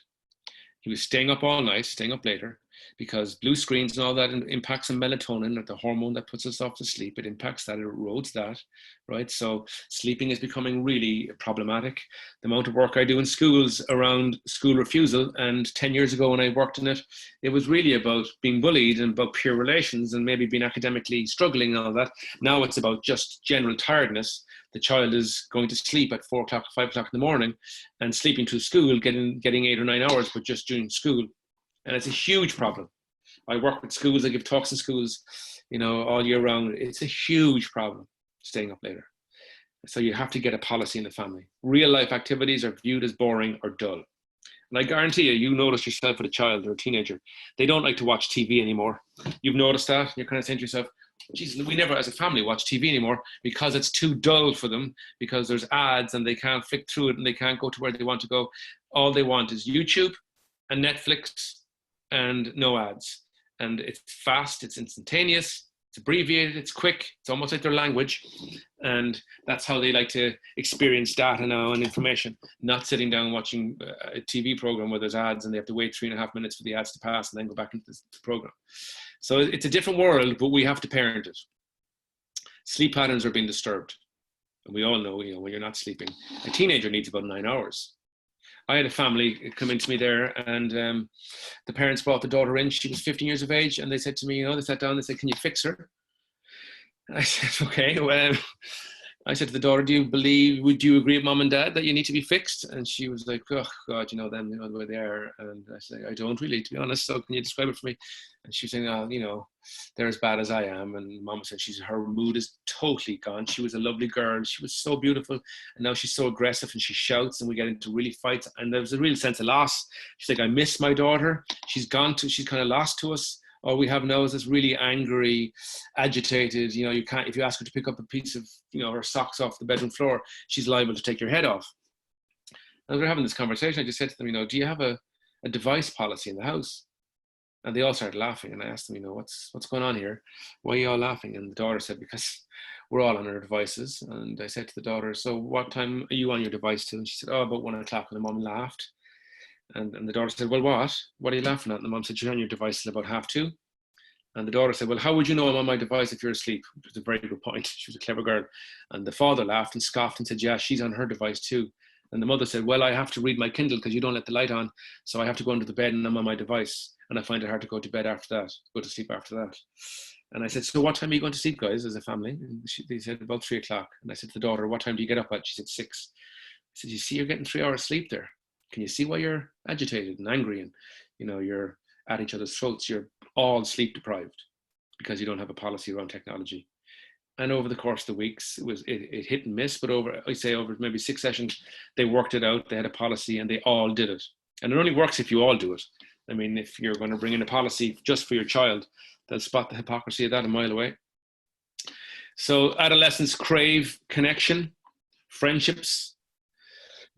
He was staying up all night, staying up later, because blue screens and all that impacts on melatonin, the hormone that puts us off to sleep. It impacts that, it erodes that, right? So sleeping is becoming really problematic. The amount of work I do in schools around school refusal, and 10 years ago when I worked in it, it was really about being bullied and about peer relations and maybe being academically struggling and all that. Now it's about just general tiredness. The child is going to sleep at 4 o'clock, 5 o'clock in the morning, and sleeping through school, getting 8 or 9 hours, but just doing school. And it's a huge problem. I work with schools, I give talks in schools, all year round. It's a huge problem, staying up later. So you have to get a policy in the family. Real life activities are viewed as boring or dull. And I guarantee you notice yourself with a child or a teenager, they don't like to watch TV anymore. You've noticed that? You're kind of saying to yourself, Jesus, we never as a family watch TV anymore because it's too dull for them, because there's ads and they can't flick through it and they can't go to where they want to go. All they want is YouTube and Netflix and no ads. And it's fast, it's instantaneous, it's abbreviated, it's quick, it's almost like their language. And that's how they like to experience data now and information, not sitting down watching a TV program where there's ads and they have to wait 3.5 minutes for the ads to pass and then go back into the program. So it's a different world, but we have to parent it. Sleep patterns are being disturbed. And we all know, when you're not sleeping, a teenager needs about 9 hours. I had a family come into me there, and the parents brought the daughter in. She was 15 years of age, and they said to me, they sat down, they said, "Can you fix her?" And I said, "Okay, well," I said to the daughter, would you agree with mom and dad that you need to be fixed? And she was like, "Oh God, them, the way they are." And I said, "I don't really, to be honest. So can you describe it for me?" And she was saying, "They're as bad as I am." And mom said her mood is totally gone. She was a lovely girl. She was so beautiful. And now she's so aggressive and she shouts and we get into really fights. And there was a real sense of loss. She's like, "I miss my daughter. She's kind of lost to us. All we have now is this really angry, agitated, you can't, if you ask her to pick up a piece of, her socks off the bedroom floor, she's liable to take your head off." As we're having this conversation, I just said to them, "Do you have a device policy in the house?" And they all started laughing. And I asked them, what's going on here? Why are you all laughing? And the daughter said, "Because we're all on our devices." And I said to the daughter, "So what time are you on your device till?" And she said, "About 1 o'clock." And the mom laughed. And the daughter said, "Well, what are you laughing at?" And the mom said, "You're on your device till about 2:30. And the daughter said, "Well, how would you know I'm on my device if you're asleep?" Which was a very good point. She was a clever girl. And the father laughed and scoffed and said, "Yeah, she's on her device too." And the mother said, "Well, I have to read my Kindle because you don't let the light on. So I have to go into the bed and I'm on my device. And I find it hard to go to sleep after that." And I said, "So what time are you going to sleep, guys, as a family?" And they said, "About 3 o'clock. And I said to the daughter, "What time do you get up at?" She said, 6. said, you see, you're getting 3 hours sleep there. Can you see why you're agitated and angry and, you're at each other's throats? You're all sleep deprived because you don't have a policy around technology. And over the course of the weeks, it hit and miss, but over maybe 6 sessions, they worked it out. They had a policy and they all did it. And it only works if you all do it. I mean, if you're going to bring in a policy just for your child, they'll spot the hypocrisy of that a mile away. So adolescents crave connection, friendships,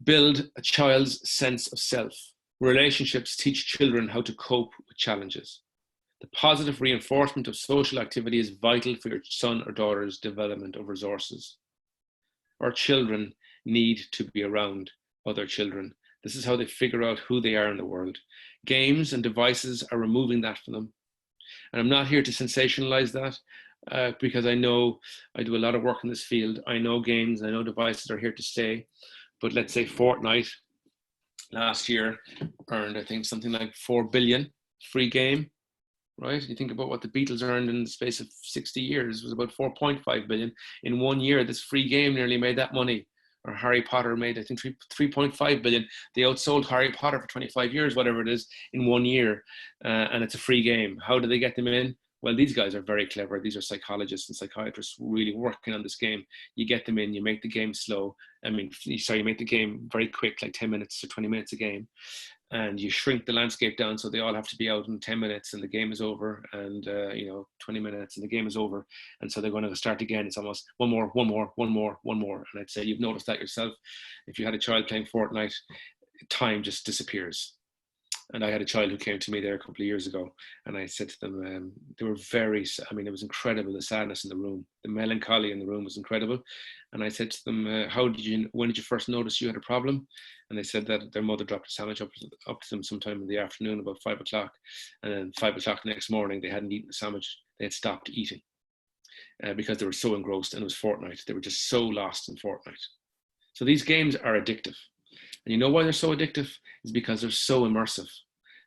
build a child's sense of self. Relationships teach children how to cope with challenges. The positive reinforcement of social activity is vital for your son or daughter's development of resources. Our children need to be around other children. This is how they figure out who they are in the world. Games and devices are removing that from them. And I'm not here to sensationalize that because I know I do a lot of work in this field. I know games, I know devices are here to stay. But let's say Fortnite last year earned, I think, something like 4 billion free game. Right? You think about what the Beatles earned in the space of 60 years, it was about 4.5 billion. In 1 year, this free game nearly made that money. Or Harry Potter made, I think, 3.5 billion. They outsold Harry Potter for 25 years, whatever it is, in 1 year. And it's a free game. How do they get them in? Well, these guys are very clever. These are psychologists and psychiatrists really working on this game. You get them in, you make the game slow. You make the game very quick, like 10 minutes or 20 minutes a game. And you shrink the landscape down so they all have to be out in 10 minutes and the game is over, and 20 minutes and the game is over. And so they're going to start again. It's almost one more. And I'd say you've noticed that yourself. If you had a child playing Fortnite, time just disappears. And I had a child who came to me there a couple of years ago, and I said to them, they were it was incredible, the sadness in the room, the melancholy in the room was incredible. And I said to them, when did you first notice you had a problem? And they said that their mother dropped a sandwich up to them sometime in the afternoon, about 5 o'clock. And then 5 o'clock the next morning, they hadn't eaten the sandwich. They had stopped eating because they were so engrossed, and it was Fortnite. They were just so lost in Fortnite. So these games are addictive. And you know why they're so addictive? Is because they're so immersive.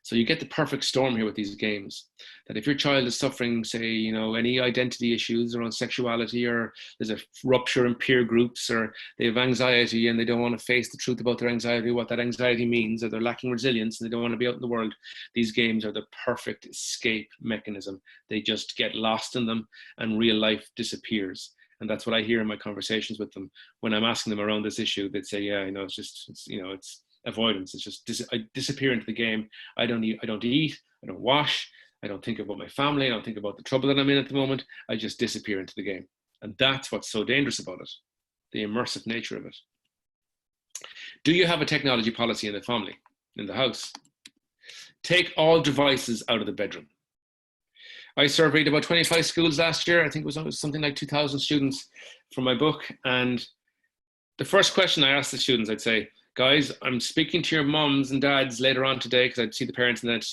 So you get the perfect storm here with these games, that if your child is suffering, say, any identity issues around sexuality, or there's a rupture in peer groups, or they have anxiety and they don't want to face the truth about their anxiety, what that anxiety means, or they're lacking resilience and they don't want to be out in the world, these games are the perfect escape mechanism. They just get lost in them and real life disappears. And that's what I hear in my conversations with them. When I'm asking them around this issue, they'd say, yeah, it's avoidance. It's just I disappear into the game. I don't eat, I don't wash, I don't think about my family, I don't think about the trouble that I'm in at the moment. I just disappear into the game. And that's what's so dangerous about it, the immersive nature of it. Do you have a technology policy in the family, in the house? Take all devices out of the bedroom. I surveyed about 25 schools last year. I think it was something like 2,000 students from my book. And the first question I asked the students, I'd say, guys, I'm speaking to your moms and dads later on today, because I'd see the parents and then I'd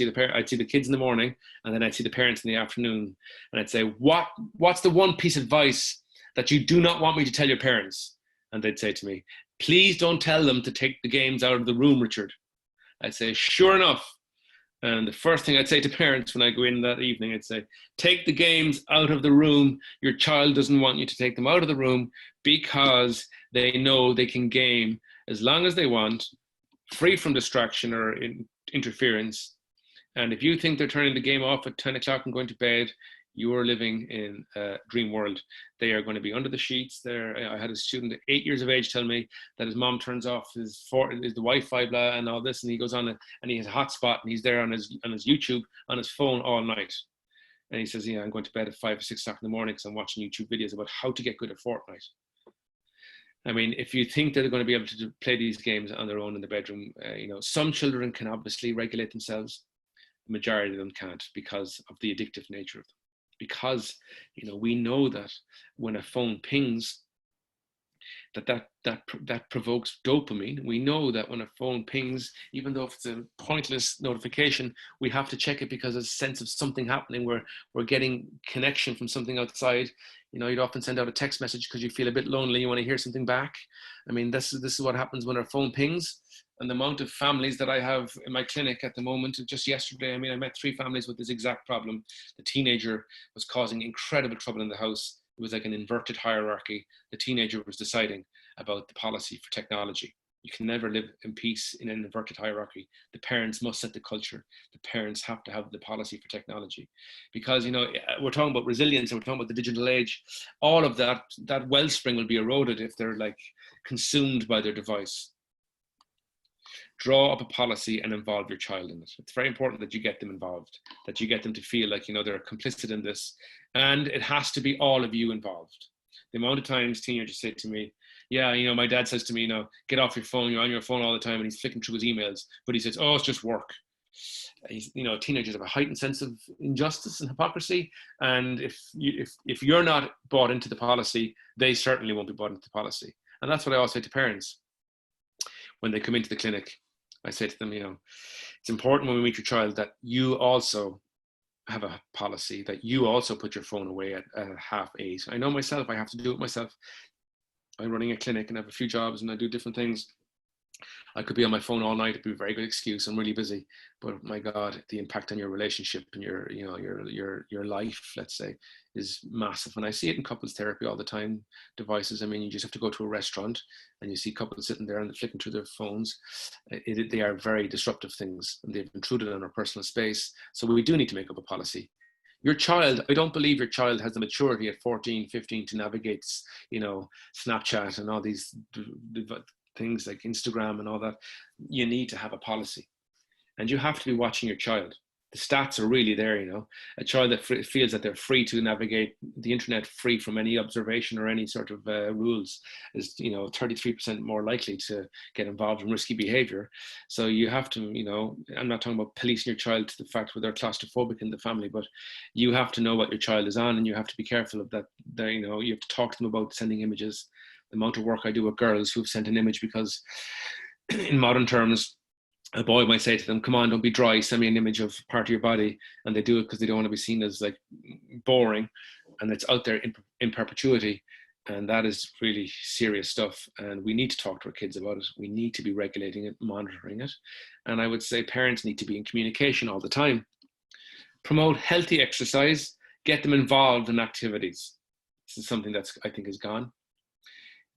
see the kids in the morning, and then I'd see the parents in the afternoon. And I'd say, what's the one piece of advice that you do not want me to tell your parents? And they'd say to me, please don't tell them to take the games out of the room, Richard. I'd say, sure enough. And the first thing I'd say to parents when I go in that evening, I'd say, take the games out of the room. Your child doesn't want you to take them out of the room because they know they can game as long as they want, free from distraction or interference. And if you think they're turning the game off at 10 o'clock and going to bed, you are living in a dream world. They are going to be under the sheets. I had a student at 8 years of age tell me that his mom turns off his the Wi-Fi blah and all this, and he goes on and he has a hotspot and he's there on his YouTube on his phone all night. And he says, yeah, I'm going to bed at 5 or 6 o'clock in the morning because I'm watching YouTube videos about how to get good at Fortnite. I mean, if you think that they're going to be able to play these games on their own in the bedroom, some children can obviously regulate themselves. The majority of them can't because of the addictive nature of them. Because, we know that when a phone pings, that provokes dopamine. We know that when a phone pings, even though if it's a pointless notification, we have to check it because there's a sense of something happening where we're getting connection from something outside. You'd often send out a text message because you feel a bit lonely, you want to hear something back. I mean, this is what happens when our phone pings. And the amount of families that I have in my clinic at the moment, just yesterday, I met 3 families with this exact problem. The teenager was causing incredible trouble in the house. It was like an inverted hierarchy. The teenager was deciding about the policy for technology. You can never live in peace in an inverted hierarchy. The parents must set the culture. The parents have to have the policy for technology, because, you know, we're talking about resilience and we're talking about the digital age. All of that wellspring will be eroded if they're like consumed by their device. Draw up a policy and involve your child in it. It's very important that you get them involved, that you get them to feel like, you know, they're complicit in this, and it has to be all of you involved. The amount of times teenagers say to me, yeah, you know, my dad says to me, you know, get off your phone, you're on your phone all the time, and he's flicking through his emails, but he says, oh, it's just work. You know, teenagers have a heightened sense of injustice and hypocrisy, and if you're not bought into the policy, they certainly won't be bought into the policy. And that's what I always say to parents when they come into the clinic. I say to them, you know, it's important when we meet your child that you also have a policy, that you also put your phone away at 8:30. I know myself, I have to do it myself. I'm running a clinic and I have a few jobs and I do different things. I could be on my phone all night. It'd be a very good excuse. I'm really busy, but my God, the impact on your relationship and your life, let's say, is massive. And I see it in couples therapy all the time. Devices. I mean, you just have to go to a restaurant and you see couples sitting there and they're flicking through their phones. They are very disruptive things, and they've intruded on our personal space. So we do need to make up a policy. Your child, I don't believe your child has the maturity at 14, 15 to navigate, you know, Snapchat and all these things like Instagram and all that. You need to have a policy, and you have to be watching your child. The stats are really there, you know. A child that feels that they're free to navigate the internet, free from any observation or any sort of rules, is, you know, 33% more likely to get involved in risky behavior. So you have to, you know, I'm not talking about policing your child to the fact where they're claustrophobic in the family, but you have to know what your child is on, and you have to be careful of that. You know, you have to talk to them about sending images. The amount of work I do with girls who've sent an image because in modern terms, a boy might say to them, come on, don't be dry, send me an image of part of your body. And they do it because they don't want to be seen as like boring. And it's out there in perpetuity. And that is really serious stuff. And we need to talk to our kids about it. We need to be regulating it, monitoring it. And I would say parents need to be in communication all the time. Promote healthy exercise, get them involved in activities. This is something that's, I think, is gone.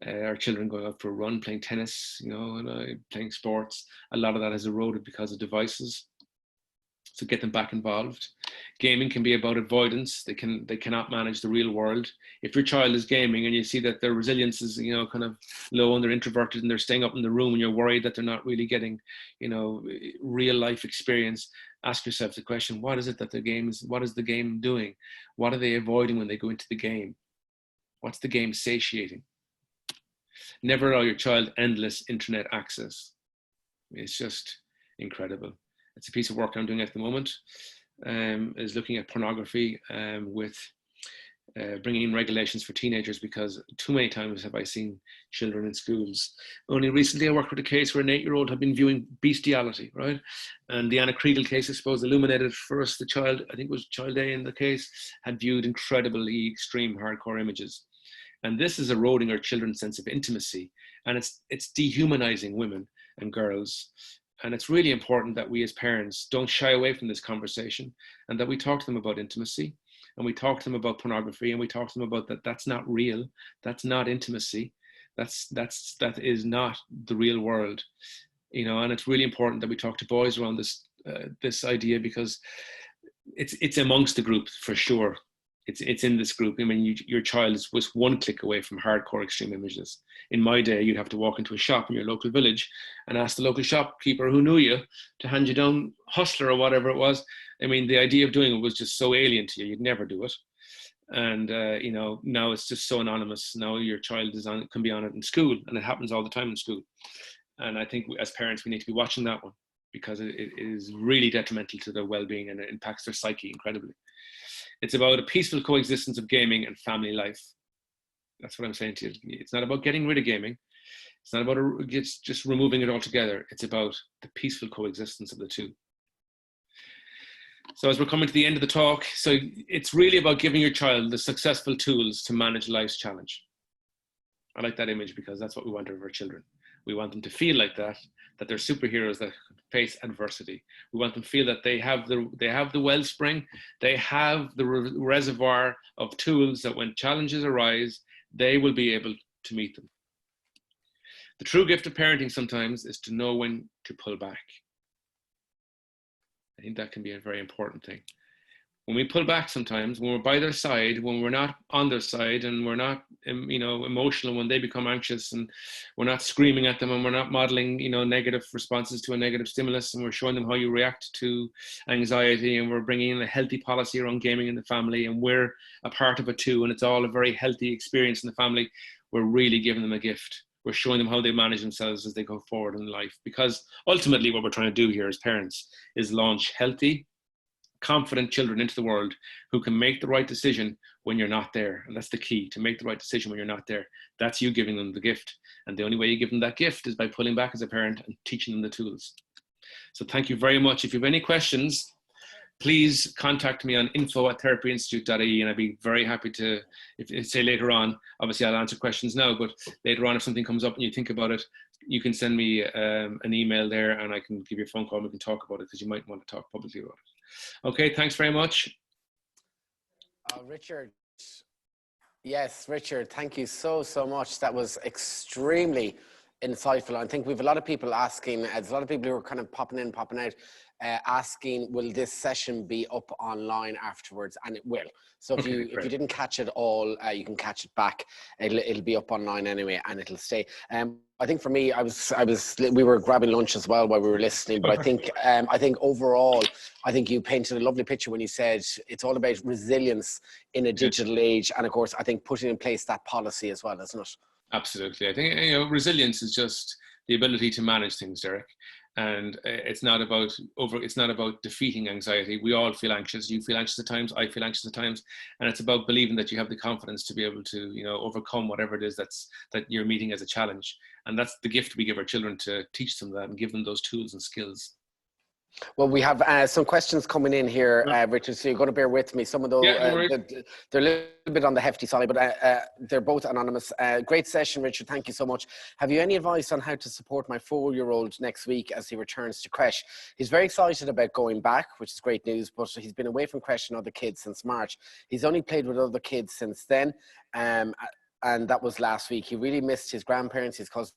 Our children going out for a run, playing tennis, you know, and playing sports. A lot of that has eroded because of devices. So get them back involved. Gaming can be about avoidance. They cannot manage the real world. If your child is gaming and you see that their resilience is, you know, kind of low and they're introverted and they're staying up in the room and you're worried that they're not really getting, you know, real life experience, ask yourself the question, what is it that what is the game doing? What are they avoiding when they go into the game? What's the game satiating? Never allow your child endless internet access. It's just incredible. It's a piece of work I'm doing at the moment, is looking at pornography with bringing in regulations for teenagers, because too many times have I seen children in schools. Only recently I worked with a case where an 8-year-old had been viewing bestiality, right? And the Anna Kriegel case, I suppose, illuminated for us. The child, I think it was child A in the case, had viewed incredibly extreme hardcore images. And this is eroding our children's sense of intimacy, and it's dehumanizing women and girls. And it's really important that we as parents don't shy away from this conversation, and that we talk to them about intimacy, and we talk to them about pornography, and we talk to them about that's not real, that's not intimacy, that is not the real world, you know. And it's really important that we talk to boys around this idea, because it's amongst the group for sure. It's in this group. I mean, your child was one click away from hardcore extreme images. In my day, you'd have to walk into a shop in your local village and ask the local shopkeeper who knew you to hand you down Hustler or whatever it was. I mean, the idea of doing it was just so alien to you. You'd never do it. And, you know, now it's just so anonymous. Now your child can be on it in school, and it happens all the time in school. And I think as parents, we need to be watching that one, because it is really detrimental to their well-being, and it impacts their psyche incredibly. It's about a peaceful coexistence of gaming and family life. That's what I'm saying to you. It's not about getting rid of gaming. It's not about just removing it altogether. It's about the peaceful coexistence of the two. So as we're coming to the end of the talk, so it's really about giving your child the successful tools to manage life's challenge. I like that image, because that's what we want of our children. We want them to feel like that they're superheroes that face adversity. We want them to feel that they have the wellspring, they have the reservoir of tools that when challenges arise, they will be able to meet them. The true gift of parenting sometimes is to know when to pull back. I think that can be a very important thing. When we pull back sometimes, when we're by their side, when we're not on their side, and we're not, emotional when they become anxious, and we're not screaming at them, and we're not modeling, negative responses to a negative stimulus, and we're showing them how you react to anxiety, and we're bringing in a healthy policy around gaming in the family, and we're a part of it too, and it's all a very healthy experience in the family, we're really giving them a gift. We're showing them how they manage themselves as they go forward in life. Because ultimately what we're trying to do here as parents is launch healthy, confident children into the world who can make the right decision when you're not there. And that's the key, to make the right decision when you're not there. That's you giving them the gift. And the only way you give them that gift is by pulling back as a parent and teaching them the tools. So thank you very much. If you have any questions, please contact me on info@therapyinstitute.ie, and I'd be very happy to, if say later on, obviously I'll answer questions now, but later on if something comes up and you think about it, you can send me an email there, and I can give you a phone call and we can talk about it, because you might want to talk publicly about it. Okay, thanks very much. Richard. Yes, Richard, thank you so much. That was extremely insightful. I think we have a lot of people asking, there's a lot of people who are kind of popping in, popping out, asking, will this session be up online afterwards? And it will. So if you didn't catch it all, you can catch it back. It'll be up online anyway, and it'll stay. I think for me, we were grabbing lunch as well while we were listening, but I think overall, I think you painted a lovely picture when you said it's all about resilience in a digital age. And of course, I think putting in place that policy as well, isn't it? Absolutely. I think, resilience is just the ability to manage things, Derek. And it's not about defeating anxiety. We all feel anxious. You feel anxious at times. I feel anxious at times. And it's about believing that you have the confidence to be able to, overcome whatever it is that you're meeting as a challenge. And that's the gift we give our children, to teach them that and give them those tools and skills. Well, we have some questions coming in here, Richard, so you're going to bear with me. Some of those, they're a little bit on the hefty side, but they're both anonymous. Great session, Richard. Thank you so much. Have you any advice on how to support my 4-year-old next week as he returns to creche? He's very excited about going back, which is great news, but he's been away from creche and other kids since March. He's only played with other kids since then, and that was last week. He really missed his grandparents, his cousins,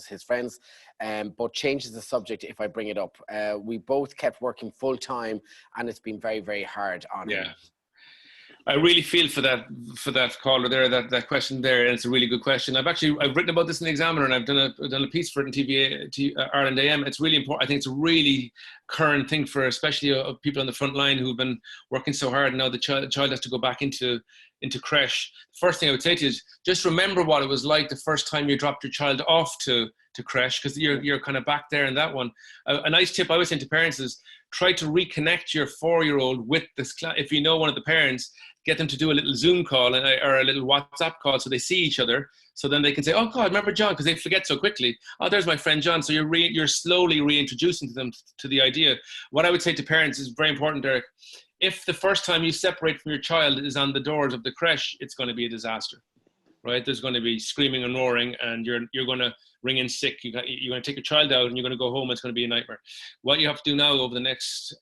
his friends, but changes the subject if I bring it up. We both kept working full time, and it's been very, very hard on him. I really feel for that caller there, that question there, and it's a really good question. I've written about this in the Examiner, and I've done a piece for it in Ireland AM. It's really important. I think it's a really current thing for especially people on the front line who've been working so hard, and now the child has to go back into creche. First thing I would say to you is just remember what it was like the first time you dropped your child off to creche, because you're kind of back there in that one. A nice tip I always say to parents is try to reconnect your 4-year-old with this class. If you know one of the parents, get them to do a little Zoom call or a little WhatsApp call so they see each other. So then they can say, oh God, remember John, because they forget so quickly. Oh, there's my friend John. So you're slowly reintroducing them to the idea. What I would say to parents is very important, Derek. If the first time you separate from your child is on the doors of the creche, it's going to be a disaster, right? There's going to be screaming and roaring, and you're going to ring in sick. You're going to take your child out, and you're going to go home. It's going to be a nightmare. What you have to do now over the next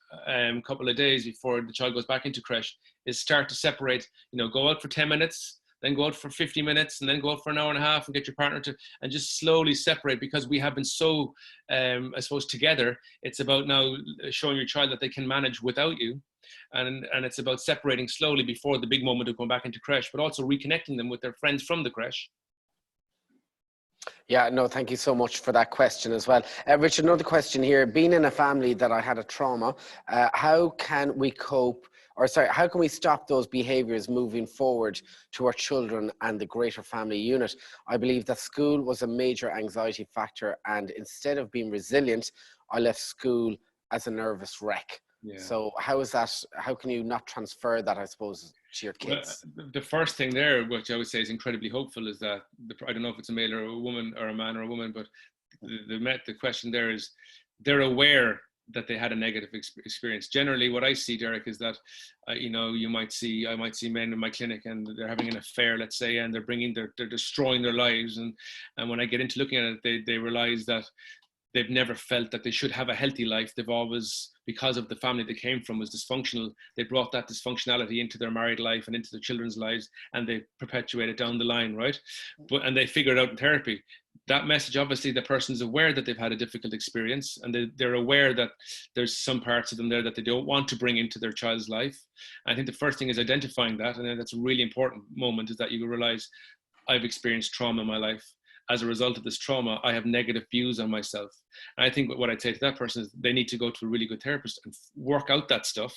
couple of days before the child goes back into creche is start to separate. Go out for 10 minutes, then go out for 50 minutes, and then go out for an hour and a half, and get your partner and just slowly separate, because we have been so, I suppose, together. It's about now showing your child that they can manage without you. And it's about separating slowly before the big moment of going back into creche, but also reconnecting them with their friends from the creche. Yeah, no, thank you so much for that question as well. Richard, another question here. Being in a family that I had a trauma, how can we how can we stop those behaviours moving forward to our children and the greater family unit? I believe that school was a major anxiety factor, and instead of being resilient, I left school as a nervous wreck. Yeah. So how can you not transfer that, I suppose, to your kids? Well, the first thing there, which I would say is incredibly hopeful, is that, I don't know if it's a male or a woman, or a man or a woman, but the question there is they're aware that they had a negative experience. Generally, what I see, Derek, is that, I might see men in my clinic, and they're having an affair, let's say, and they're destroying their lives. And when I get into looking at it, they realize that they've never felt that they should have a healthy life. They've always, because of the family they came from was dysfunctional, they brought that dysfunctionality into their married life and into their children's lives, and they perpetuate it down the line, right? And they figure it out in therapy. that message, obviously the person's aware that they've had a difficult experience, and they're aware that there's some parts of them there that they don't want to bring into their child's life. I think the first thing is identifying that, and then that's a really important moment, is that you realize, I've experienced trauma in my life. As a result of this trauma, I have negative views on myself. And I think what I'd say to that person is they need to go to a really good therapist and work out that stuff,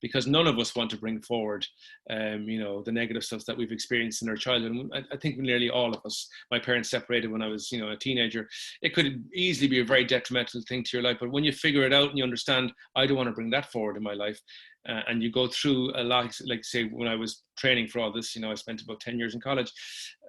because none of us want to bring forward, the negative stuff that we've experienced in our childhood. And I think nearly all of us, my parents separated when I was, a teenager. It could easily be a very detrimental thing to your life. But when you figure it out and you understand, I don't want to bring that forward in my life. And you go through a lot, like say, when I was training for all this, I spent about 10 years in college.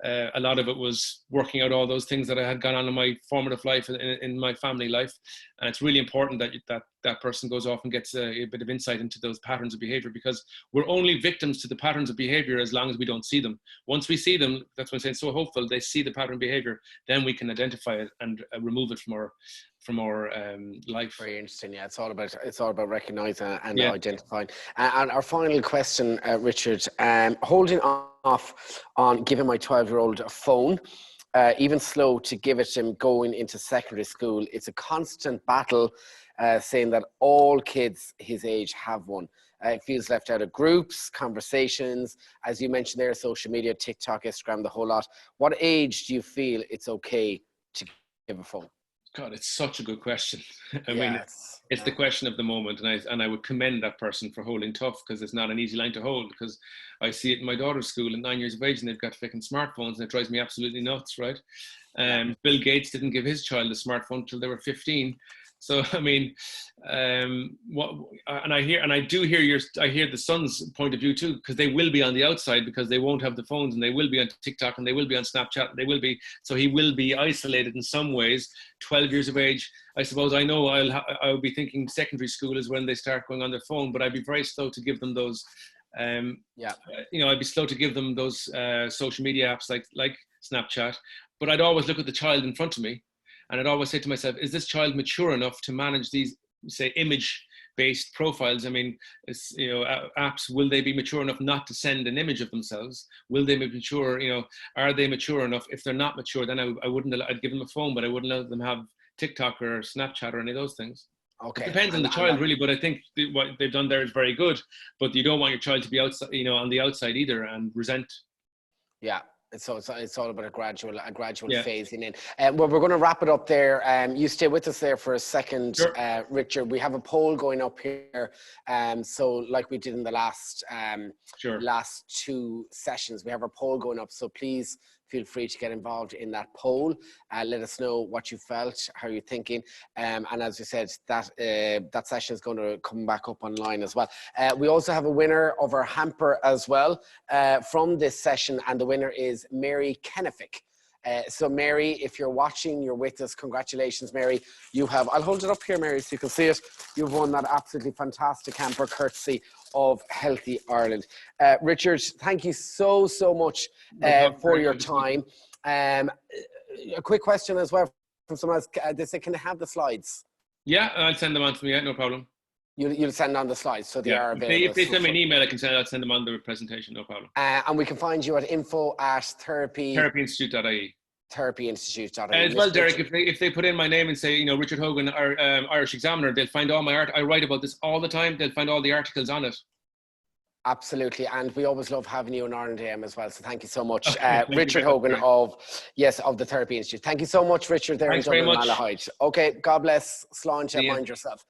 A lot of it was working out all those things that I had gone on in my formative life, in my family life. And it's really important that person goes off and gets a bit of insight into those patterns of behavior, because we're only victims to the patterns of behavior as long as we don't see them. Once we see them, that's what I'm saying, so hopeful, they see the pattern of behavior, then we can identify it and remove it from our life. Very interesting. Yeah, it's all about recognizing and identifying. And our final question, Richard, holding off on giving my 12-year-old a phone, even slow to give it him going into secondary school. It's a constant battle, saying that all kids his age have one. It feels left out of groups, conversations, as you mentioned there, social media, TikTok, Instagram, the whole lot. What age do you feel it's okay to give a phone? God, it's such a good question. I mean, it's the question of the moment, and I would commend that person for holding tough, because it's not an easy line to hold. Because I see it in my daughter's school at 9 years of age, and they've got freaking smartphones, and it drives me absolutely nuts, right? Bill Gates didn't give his child a smartphone until they were 15. So I mean, I hear the son's point of view too, because they will be on the outside, because they won't have the phones, and they will be on TikTok, and they will be on Snapchat, so he will be isolated in some ways. 12 years of age, I suppose. I know I'll be thinking secondary school is when they start going on their phone, but I'd be very slow to give them those. I'd be slow to give them those social media apps like Snapchat, but I'd always look at the child in front of me. And I'd always say to myself, is this child mature enough to manage these, say, image-based profiles? I mean, apps, will they be mature enough not to send an image of themselves? Will they be mature, are they mature enough? If they're not mature, then I'd give them a phone, but I wouldn't let them have TikTok or Snapchat or any of those things. Okay. It depends on the child, really, but I think what they've done there is very good. But you don't want your child to be outside, on the outside either and resent. Yeah. So it's all about a gradual phasing in. Well, we're going to wrap it up there. You stay with us there for a second, sure. Richard. We have a poll going up here. So like we did in the last two sessions, we have our poll going up. So please feel free to get involved in that poll. Let us know what you felt, how you're thinking. And as we said, that session is going to come back up online as well. We also have a winner of our hamper as well from this session, and the winner is Mary Kennefic. So Mary, if you're watching, you're with us. Congratulations, Mary. You have, I'll hold it up here, Mary, so you can see it. You've won that absolutely fantastic hamper courtesy of Healthy Ireland. Richard, thank you so much for your time. A quick question as well from someone else. They say, can I have the slides? Yeah, I'll send them on to me. Yeah, no problem. You'll send on the slides, so they are available. If they send me an email, I'll send them on the presentation, no problem. And we can find you at info@therapyinstitute.ie. Therapyinstitute.ie. As well, Derek, if they put in my name and say, Richard Hogan, Irish Examiner, they'll find all my art. I write about this all the time. They'll find all the articles on it. Absolutely, and we always love having you on Ireland AM as well. So thank you so much, Richard Hogan of the Therapy Institute. Thank you so much, Richard. There in Dublin, Malahide. Okay, God bless. Slán, mind yourself.